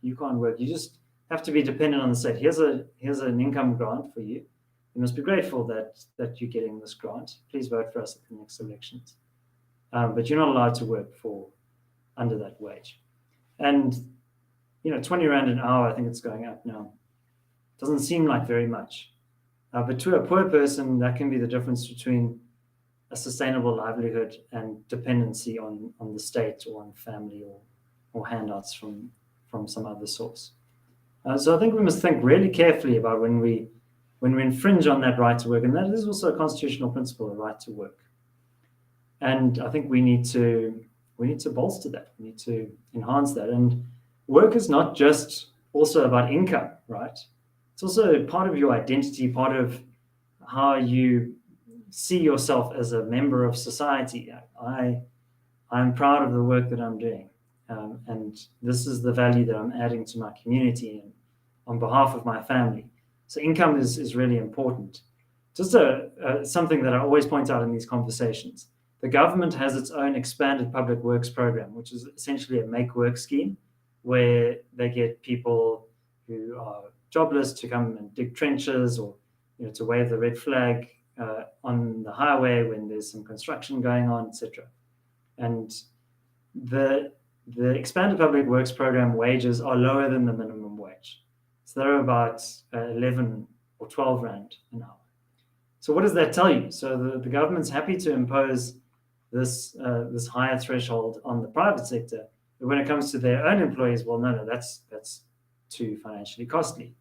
you can't work. You just have to be dependent on the state. Here's an income grant for you. You must be grateful that you're getting this grant. Please vote for us at the next elections. But you're not allowed to work for under that wage. And 20 rand an hour, I think it's going up now. Doesn't seem like very much. But to a poor person, that can be the difference between a sustainable livelihood and dependency on the state or on family or handouts from some other source. So I think we must think really carefully about when we infringe on that right to work, and that is also a constitutional principle, a right to work. And I think we need to bolster that. We need to enhance that. And work is not just also about income, right? It's also part of your identity, part of how you see yourself as a member of society. I'm proud of the work that I'm doing, and this is the value that I'm adding to my community and on behalf of my family. So income is really important. Just something that I always point out in these conversations. The government has its own expanded public works program, which is essentially a make work scheme where they get people who are jobless to come and dig trenches or to wave the red flag on the highway when there's some construction going on, etc. And the expanded public works program wages are lower than the minimum wage. So they're about 11 or 12 rand an hour. So what does that tell you? So the government's happy to impose this higher threshold on the private sector, but when it comes to their own employees, well, no, that's too financially costly.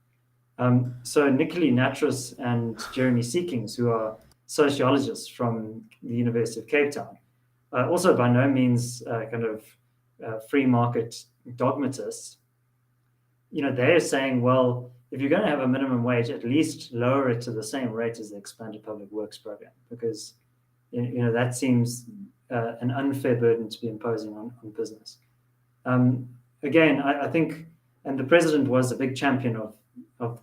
So Nicola Nattrass and Jeremy Seekings, who are sociologists from the University of Cape Town, also by no means kind of free market dogmatists, they're saying, well, if you're going to have a minimum wage, at least lower it to the same rate as the expanded public works program, because that seems an unfair burden to be imposing on business. Again, I think, and the president was a big champion of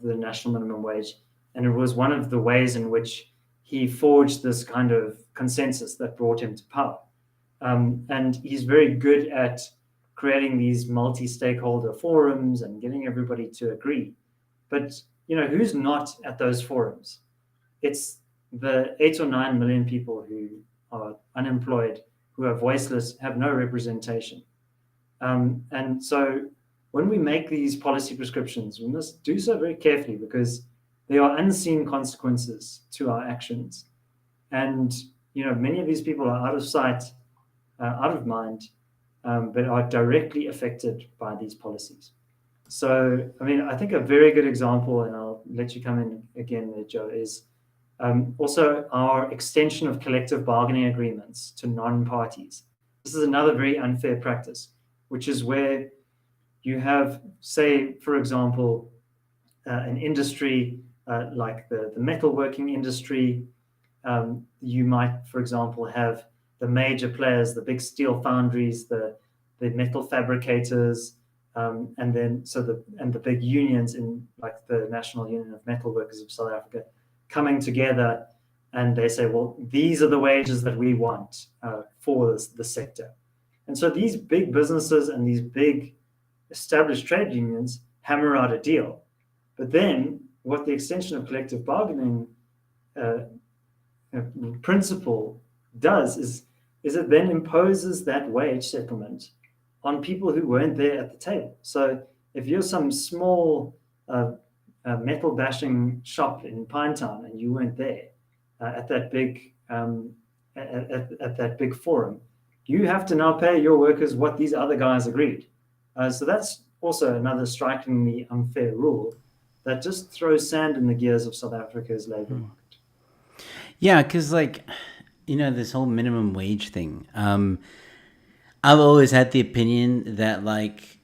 the national minimum wage, and it was one of the ways in which he forged this kind of consensus that brought him to power. And he's very good at creating these multi-stakeholder forums and getting everybody to agree. But who's not at those forums? It's the 8 or 9 million people who are unemployed, who are voiceless, have no representation. And so when we make these policy prescriptions, we must do so very carefully because there are unseen consequences to our actions. And many of these people are out of sight, out of mind, but are directly affected by these policies. So, I think a very good example, and I'll let you come in again there, Joe, is also our extension of collective bargaining agreements to non-parties. This is another very unfair practice, which is where you have, say, for example, an industry like the metalworking industry. You might, for example, have the major players, the big steel foundries, the metal fabricators, and then the big unions in like the National Union of Metal Workers of South Africa coming together, and they say, well, these are the wages that we want for the sector. And so these big businesses and these big established trade unions hammer out a deal. But then what the extension of collective bargaining uh, principle does is it then imposes that wage settlement on people who weren't there at the table. So if you're some small metal bashing shop in Pinetown and you weren't there at that big at that big forum, you have to now pay your workers what these other guys agreed. So that's also another strikingly unfair rule that just throws sand in the gears of South Africa's labor market. Yeah, because like, this whole minimum wage thing. I've always had the opinion that like,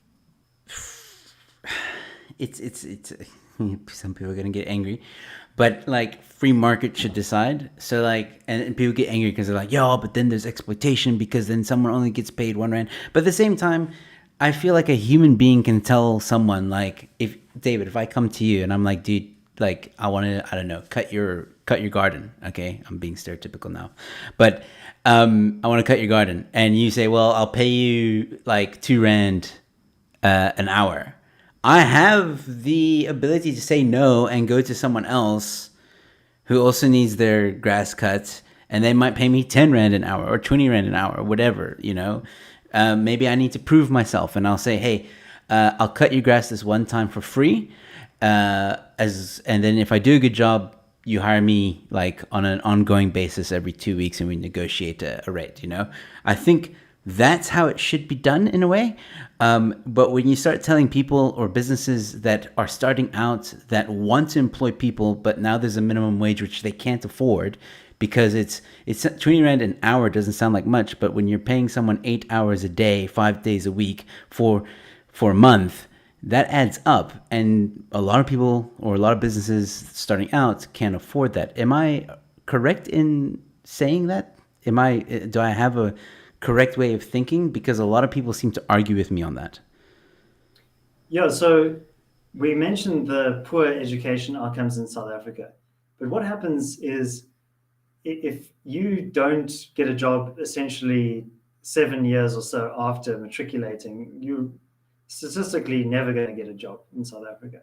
it's some people are gonna get angry, but like free market should decide. So like, and people get angry because they're like, yo, but then there's exploitation because then someone only gets paid 1 rand. But at the same time, I feel like a human being can tell someone like, if David, if I come to you and I'm like, dude, like I want to, I don't know, cut your garden. Okay, I'm being stereotypical now, but I want to cut your garden, and you say, well, I'll pay you like 2 rand an hour. I have the ability to say no and go to someone else who also needs their grass cut, and they might pay me 10 rand an hour or 20 rand an hour or whatever, maybe I need to prove myself, and I'll say, hey, I'll cut your grass this one time for free, and then if I do a good job, you hire me like on an ongoing basis every 2 weeks, and we negotiate a rate. I think that's how it should be done in a way. But when you start telling people or businesses that are starting out that want to employ people, but now there's a minimum wage which they can't afford because it's 20 rand an hour doesn't sound like much, but when you're paying someone 8 hours a day, 5 days a week for a month, that adds up. And a lot of people or a lot of businesses starting out can't afford that. Am I correct in saying that? Do I have a correct way of thinking? Because a lot of people seem to argue with me on that. Yeah, so we mentioned the poor education outcomes in South Africa. But what happens is if you don't get a job essentially 7 years or so after matriculating, you're statistically never going to get a job in South Africa.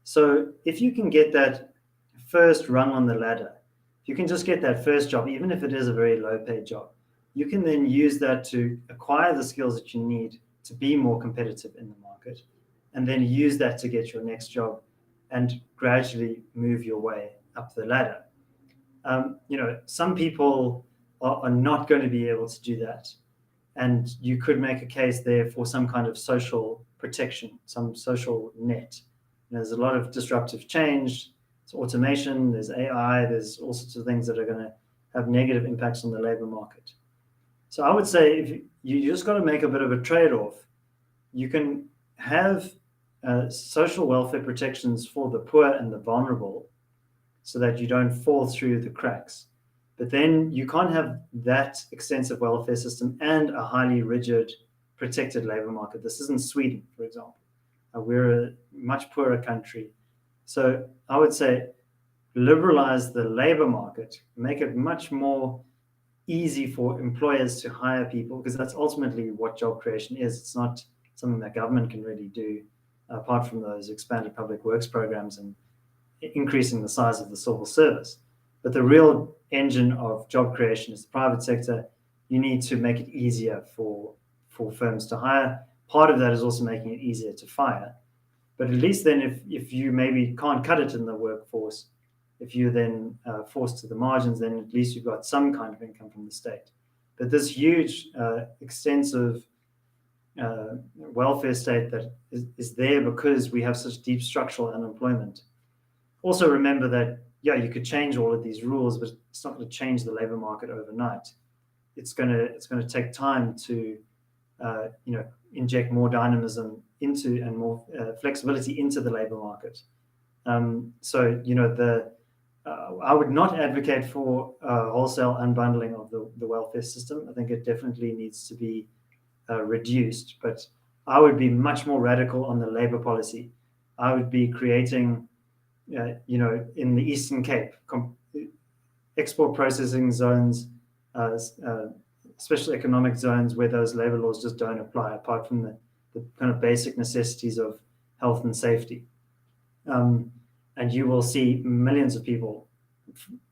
So if you can get that first rung on the ladder, if you can just get that first job, even if it is a very low paid job, you can then use that to acquire the skills that you need to be more competitive in the market, and then use that to get your next job and gradually move your way up the ladder. Some people are not going to be able to do that. And you could make a case there for some kind of social protection, some social net. There's a lot of disruptive change. There's automation, there's AI, there's all sorts of things that are going to have negative impacts on the labor market. So I would say if you just got to make a bit of a trade-off. You can have social welfare protections for the poor and the vulnerable so that you don't fall through the cracks. But then you can't have that extensive welfare system and a highly rigid, protected labor market. This isn't Sweden, for example. We're a much poorer country. So I would say liberalize the labor market, make it much more easy for employers to hire people, because that's ultimately what job creation is. It's not something that government can really do, apart from those expanded public works programs and increasing the size of the civil service. But the real engine of job creation is the private sector. You need to make it easier for firms to hire. Part of that is also making it easier to fire. But at least then if you maybe can't cut it in the workforce, if you're then forced to the margins, then at least you've got some kind of income from the state. But this huge, extensive welfare state that is there because we have such deep structural unemployment. Also remember that, yeah, you could change all of these rules, but it's not going to change the labor market overnight. It's going to take time to inject more dynamism into and more flexibility into the labor market. So I would not advocate for wholesale unbundling of the welfare system. I think it definitely needs to be reduced, but I would be much more radical on the labor policy. I would be creating, in the Eastern Cape, export processing zones, uh, uh, special economic zones where those labor laws just don't apply, apart from the kind of basic necessities of health and safety. Um, and you will see millions of people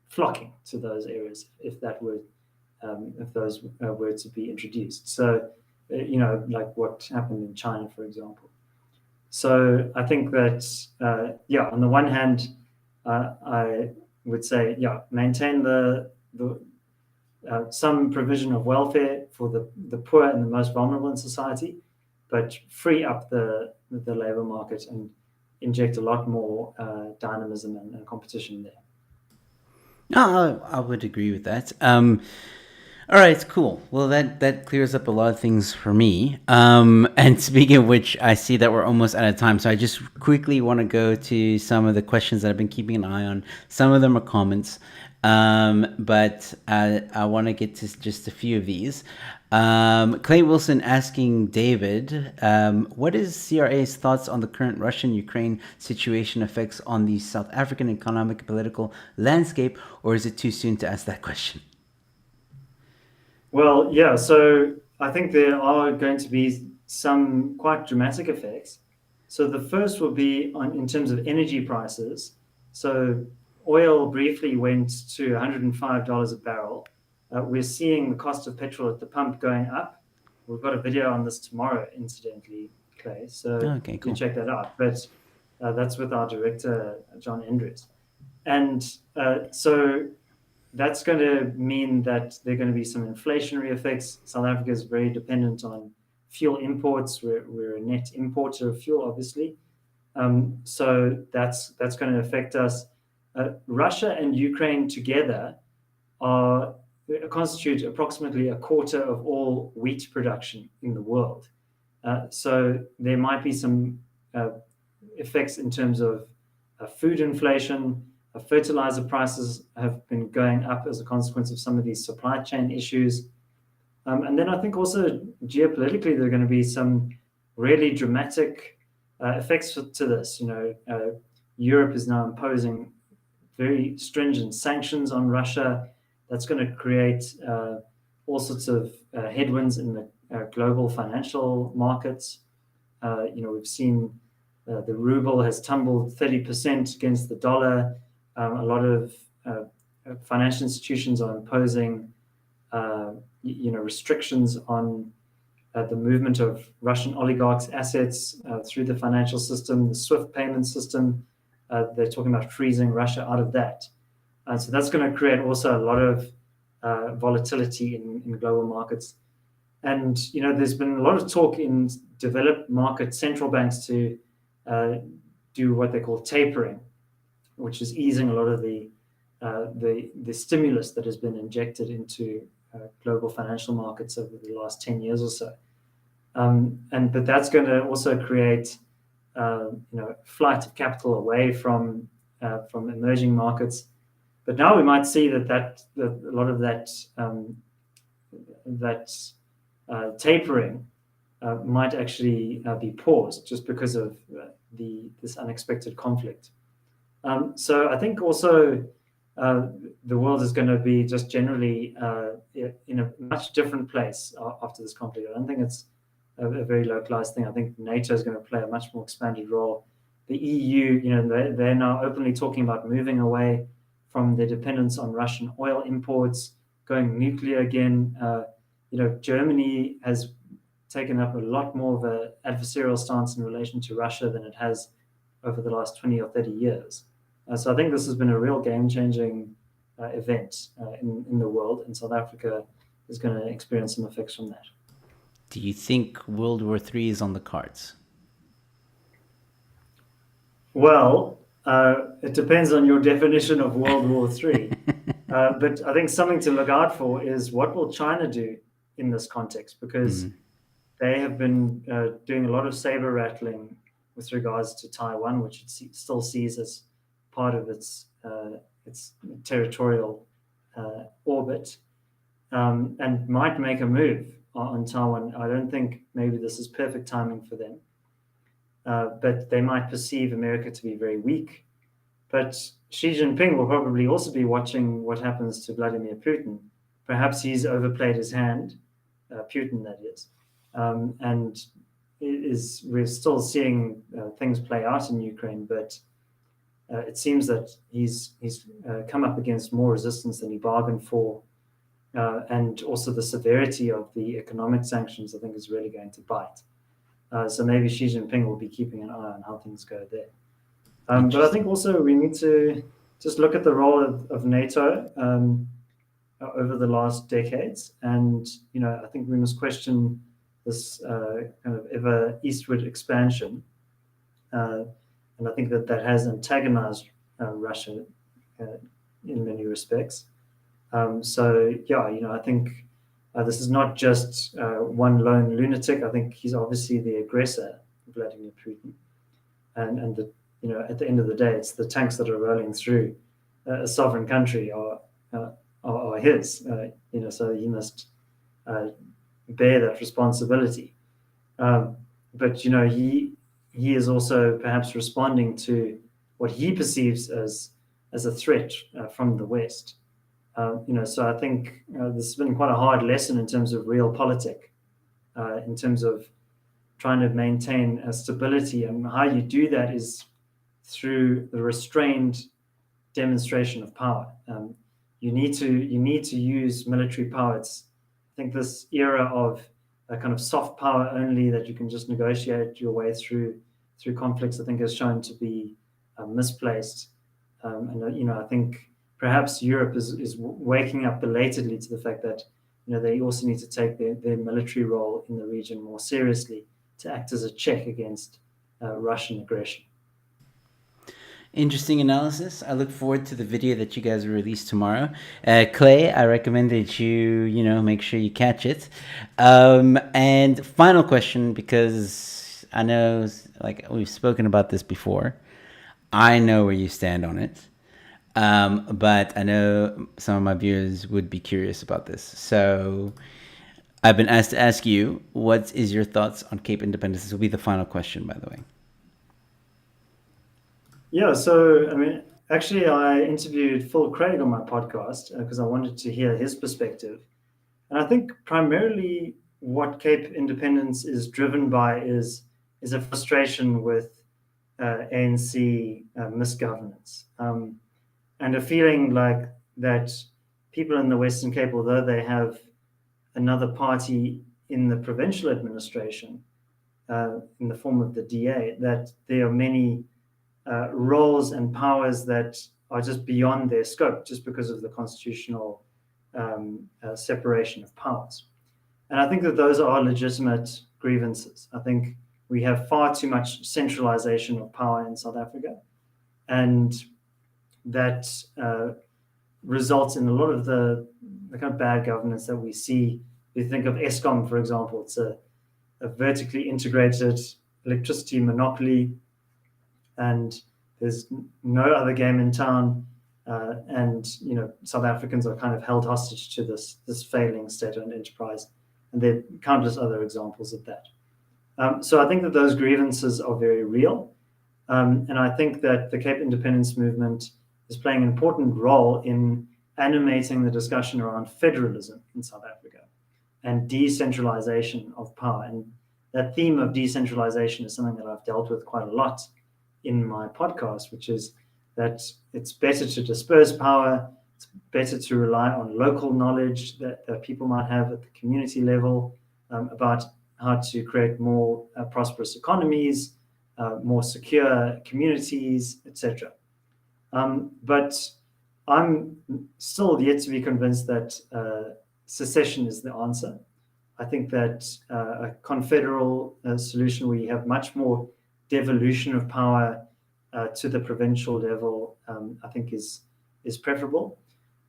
flocking to those areas if those were to be introduced. So, like what happened in China, for example. So I think that, on the one hand, I would say, maintain the some provision of welfare for the poor and the most vulnerable in society, but free up the labor market and inject a lot more dynamism and competition there. No, I would agree with that. All right, cool. Well, that clears up a lot of things for me. And speaking of which, I see that we're almost out of time, so I just quickly want to go to some of the questions that I've been keeping an eye on. Some of them are comments, but I want to get to just a few of these. Clay Wilson asking David, what is CRA's thoughts on the current Russian-Ukraine situation effects on the South African economic and political landscape, or is it too soon to ask that question? Well, yeah, so I think there are going to be some quite dramatic effects. So the first will be in terms of energy prices. So oil briefly went to $105 a barrel. We're seeing the cost of petrol at the pump going up. We've got a video on this tomorrow, incidentally, Clay. So Okay, do cool. check that out. But that's with our director, John Endres. And so that's going to mean that there are going to be some inflationary effects. South Africa is very dependent on fuel imports. We're a net importer of fuel, obviously. So that's going to affect us. Russia and Ukraine together are constitute approximately a quarter of all wheat production in the world. So there might be some effects in terms of food inflation. Fertilizer prices have been going up as a consequence of some of these supply chain issues. And then I think also geopolitically, there are going to be some really dramatic effects to this. Europe is now imposing very stringent sanctions on Russia. That's going to create all sorts of headwinds in the global financial markets. We've seen the ruble has tumbled 30% against the dollar. A lot of financial institutions are imposing, restrictions on the movement of Russian oligarchs' assets through the financial system, the SWIFT payment system. They're talking about freezing Russia out of that. So that's going to create also a lot of volatility in global markets. And there's been a lot of talk in developed market central banks to do what they call tapering, which is easing a lot of the stimulus that has been injected into global financial markets over the last 10 years or so. But that's going to also create flight of capital away from emerging markets. But now we might see that a lot of that tapering might actually be paused just because of this unexpected conflict. So I think also the world is going to be just generally in a much different place after this conflict. I don't think it's a very localized thing. I think NATO is going to play a much more expanded role. The EU, they're now openly talking about moving away from their dependence on Russian oil imports, going nuclear again. Germany has taken up a lot more of an adversarial stance in relation to Russia than it has over the last 20 or 30 years. So I think this has been a real game-changing event in the world, and South Africa is going to experience some effects from that. Do you think World War III is on the cards? Well, it depends on your definition of World War III. But I think something to look out for is what will China do in this context, because they have been doing a lot of saber rattling with regards to Taiwan, which it still sees as part of its territorial orbit, and might make a move on Taiwan. I don't think maybe this is perfect timing for them, but they might perceive America to be very weak. But Xi Jinping will probably also be watching what happens to Vladimir Putin. Perhaps he's overplayed his hand, Putin, that is, and we're still seeing things play out in Ukraine, but it seems that he's come up against more resistance than he bargained for, and also the severity of the economic sanctions, I think, is really going to bite. So maybe Xi Jinping will be keeping an eye on how things go there. But I think also we need to just look at the role of NATO over the last decades, and I think we must question this kind of ever eastward expansion, and I think that has antagonized Russia in many respects. So yeah, I think this is not just one lone lunatic. I think he's obviously the aggressor, Vladimir Putin, and at the end of the day, it's the tanks that are rolling through a sovereign country are his. So he must bear that responsibility. But he is also perhaps responding to what he perceives as a threat from the West. So I think this has been quite a hard lesson in terms of realpolitik, in terms of trying to maintain stability, and how you do that is through the restrained demonstration of power. You need to use military power. I think this era of a kind of soft power only, that you can just negotiate your way through conflicts, I think has shown to be misplaced. And I think perhaps Europe is waking up belatedly to the fact that they also need to take their military role in the region more seriously, to act as a check against Russian aggression. Interesting analysis. I look forward to the video that you guys release tomorrow. Clay, I recommend that you make sure you catch it. And final question, because I know, like, we've spoken about this before. I know where you stand on it. But I know some of my viewers would be curious about this. So I've been asked to ask you, what is your thoughts on Cape Independence? This will be the final question, by the way. Yeah, so I mean, actually, I interviewed Phil Craig on my podcast because I wanted to hear his perspective. And I think primarily what Cape Independence is driven by is a frustration with ANC misgovernance, and a feeling like that people in the Western Cape, although they have another party in the provincial administration in the form of the DA, that there are many roles and powers that are just beyond their scope, just because of the constitutional separation of powers. And I think that those are legitimate grievances. I think we have far too much centralization of power in South Africa, and that results in a lot of the kind of bad governance that we see. If you think of Eskom, for example, it's a vertically integrated electricity monopoly, and there's no other game in town. And South Africans are kind of held hostage to this failing state-owned enterprise, and there are countless other examples of that. So I think that those grievances are very real, and I think that the Cape Independence movement is playing an important role in animating the discussion around federalism in South Africa and decentralization of power. And that theme of decentralization is something that I've dealt with quite a lot in my podcast, which is that it's better to disperse power. It's better to rely on local knowledge that people might have at the community level about how to create more prosperous economies, more secure communities, etc. But I'm still yet to be convinced that secession is the answer. I think that a confederal solution where you have much more devolution of power to the provincial level, I think is preferable.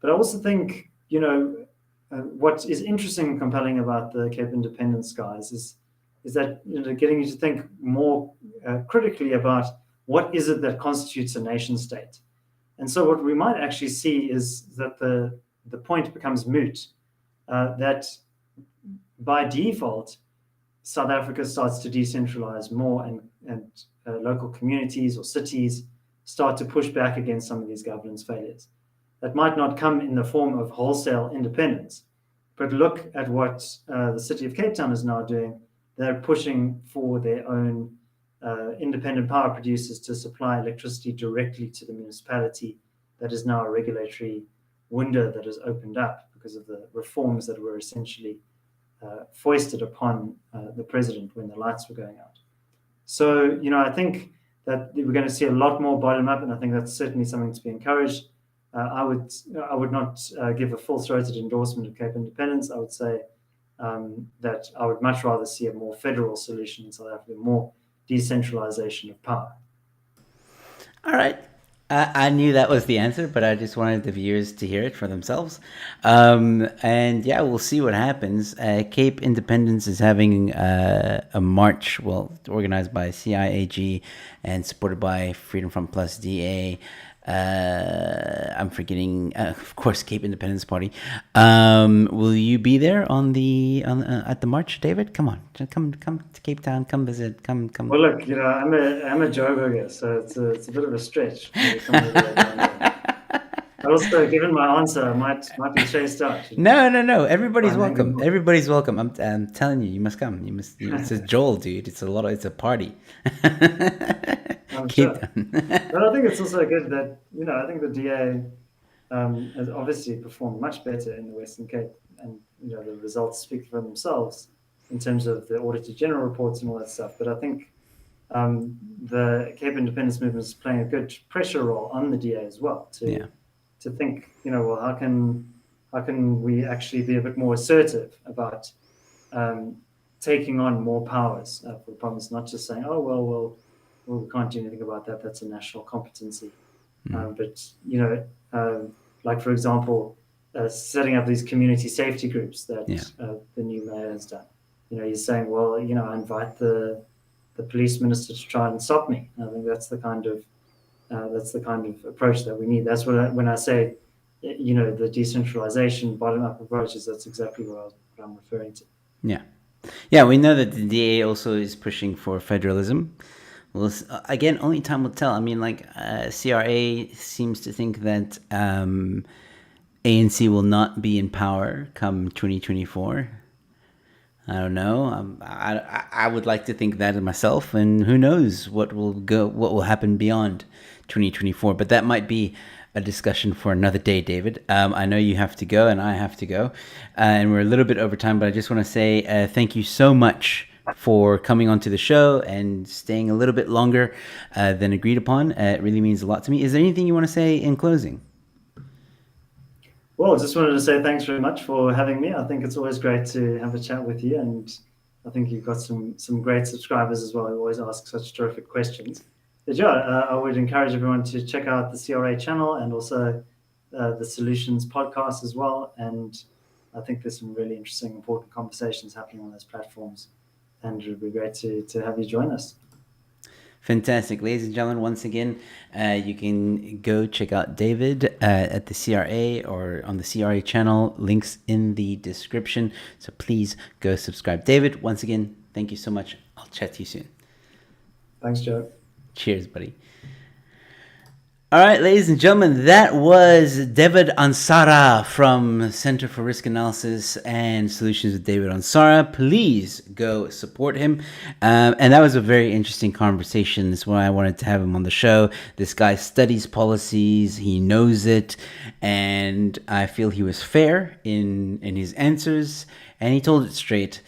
But I also think, what is interesting and compelling about the Cape Independence guys is that getting you to think more critically about what is it that constitutes a nation state. And so what we might actually see is that the point becomes moot, that by default, South Africa starts to decentralize more, and local communities or cities start to push back against some of these governance failures. That might not come in the form of wholesale independence, but look at what the city of Cape Town is now doing. They're pushing for their own independent power producers to supply electricity directly to the municipality. That is now a regulatory window that has opened up because of the reforms that were essentially foisted upon the president when the lights were going out. So, I think that we're going to see a lot more bottom up, and I think that's certainly something to be encouraged. I would not give a full-throated endorsement of Cape independence. I would say that I would much rather see a more federal solution in South Africa, more decentralization of power. All right. I knew that was the answer, but I just wanted the viewers to hear it for themselves. And yeah, we'll see what happens. Cape Independence is having a march, organized by CIAG and supported by Freedom Front Plus DA. I'm forgetting, of course, Cape Independence Party. Will you be there at the march, David? Come on, come to Cape Town. Come visit. Come. Well, look, I'm a Joburger, so it's a bit of a stretch. Also, given my answer, I might be chased out. No. Everybody's welcome. Everybody's welcome. I'm telling you, you must come. It's a Joel, dude. It's a party. I'm sure. But I think it's also good that, I think the DA has obviously performed much better in the Western Cape, and the results speak for themselves in terms of the Auditor General reports and all that stuff. But I think the Cape Independence Movement is playing a good pressure role on the DA as well to think, how can we actually be a bit more assertive about taking on more powers for the province, not just saying, oh, well, we can't do anything about that. That's a national competency. But, like, for example, setting up these community safety groups that the new mayor has done. He's saying, well, I invite the police minister to try and stop me. And I think that's the kind of approach that we need. That's when I say, the decentralization, bottom-up approaches, that's exactly what I'm referring to. Yeah, we know that the DA also is pushing for federalism. Well, again, only time will tell. I mean, CRA seems to think that ANC will not be in power come 2024. I don't know. I would like to think that myself, and who knows what will happen beyond 2024. But that might be a discussion for another day, David. I know you have to go, and I have to go, and we're a little bit over time. But I just want to say thank you so much for coming onto the show and staying a little bit longer than agreed upon. It really means a lot to me. Is there anything you want to say in closing? Well, I just wanted to say thanks very much for having me. I think it's always great to have a chat with you, and I think you've got some great subscribers as well who always ask such terrific questions. But yeah, I would encourage everyone to check out the CRA channel and also the Solutions podcast as well. And I think there's some really interesting, important conversations happening on those platforms. And it would be great to have you join us. Fantastic. Ladies and gentlemen, once again, you can go check out David at the CRA or on the CRA channel. Links in the description. So please go subscribe. David, once again, thank you so much. I'll chat to you soon. Thanks, Joe. Cheers, buddy. All right, ladies and gentlemen, that was David Ansara from Center for Risk Analysis and Solutions with David Ansara. Please go support him. And that was a very interesting conversation. That's why I wanted to have him on the show. This guy studies policies. He knows it. And I feel he was fair in his answers. And he told it straight.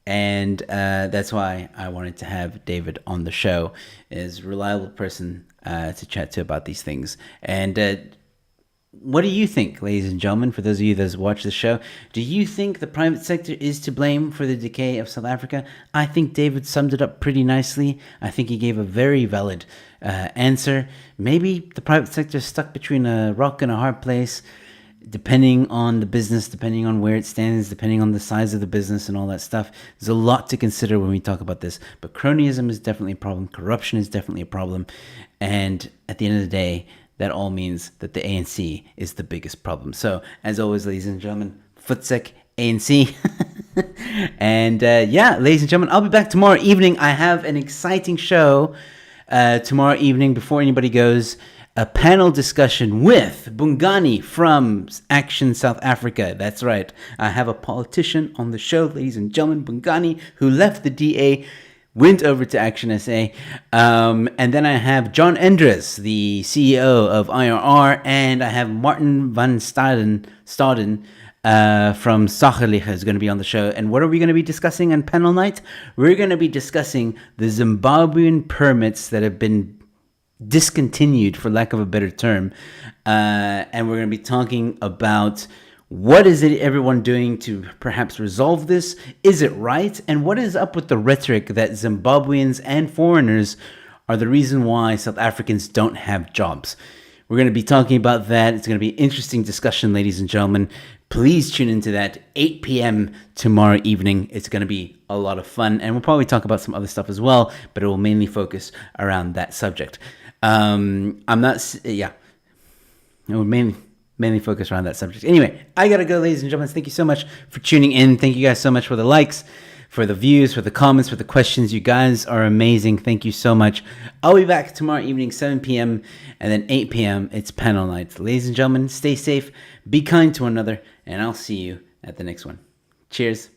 And that's why I wanted to have David on the show, as a reliable person to chat to about these things. And what do you think, ladies and gentlemen, for those of you that watch the show? Do you think the private sector is to blame for the decay of South Africa? I think David summed it up pretty nicely. I think he gave a very valid answer. Maybe the private sector is stuck between a rock and a hard place, depending on the business, depending on where it stands, depending on the size of the business and all that stuff. There's a lot to consider when we talk about this. But cronyism is definitely a problem. Corruption is definitely a problem. And at the end of the day, that all means that the ANC is the biggest problem. So, as always, ladies and gentlemen, Futsek ANC. And ladies and gentlemen, I'll be back tomorrow evening. I have an exciting show tomorrow evening before anybody goes. A panel discussion with Bongani from Action South Africa. That's right. I have a politician on the show, ladies and gentlemen. Bongani, who left the DA, went over to Action SA. And then I have John Endres, the CEO of IRR. And I have Martin van Staden from Sacherlich is going to be on the show. And what are we going to be discussing on panel night? We're going to be discussing the Zimbabwean permits that have been discontinued, for lack of a better term, and we're going to be talking about what is it everyone doing to perhaps resolve this. Is it right? And what is up with the rhetoric that Zimbabweans and foreigners are the reason why South Africans don't have jobs? We're going to be talking about that. It's going to be an interesting discussion, ladies and gentlemen. Please tune into that 8 p.m. tomorrow evening. It's going to be a lot of fun, and we'll probably talk about some other stuff as well, but it will mainly focus around that subject. It will mainly focus around that subject. Anyway, I gotta go, ladies and gentlemen. Thank you so much for tuning in. Thank you guys so much for the likes, for the views, for the comments, for the questions. You guys are amazing. Thank you so much. I'll be back tomorrow evening, 7 p.m. and then 8 p.m. It's panel night. Ladies and gentlemen, stay safe, be kind to one another, and I'll see you at the next one. Cheers.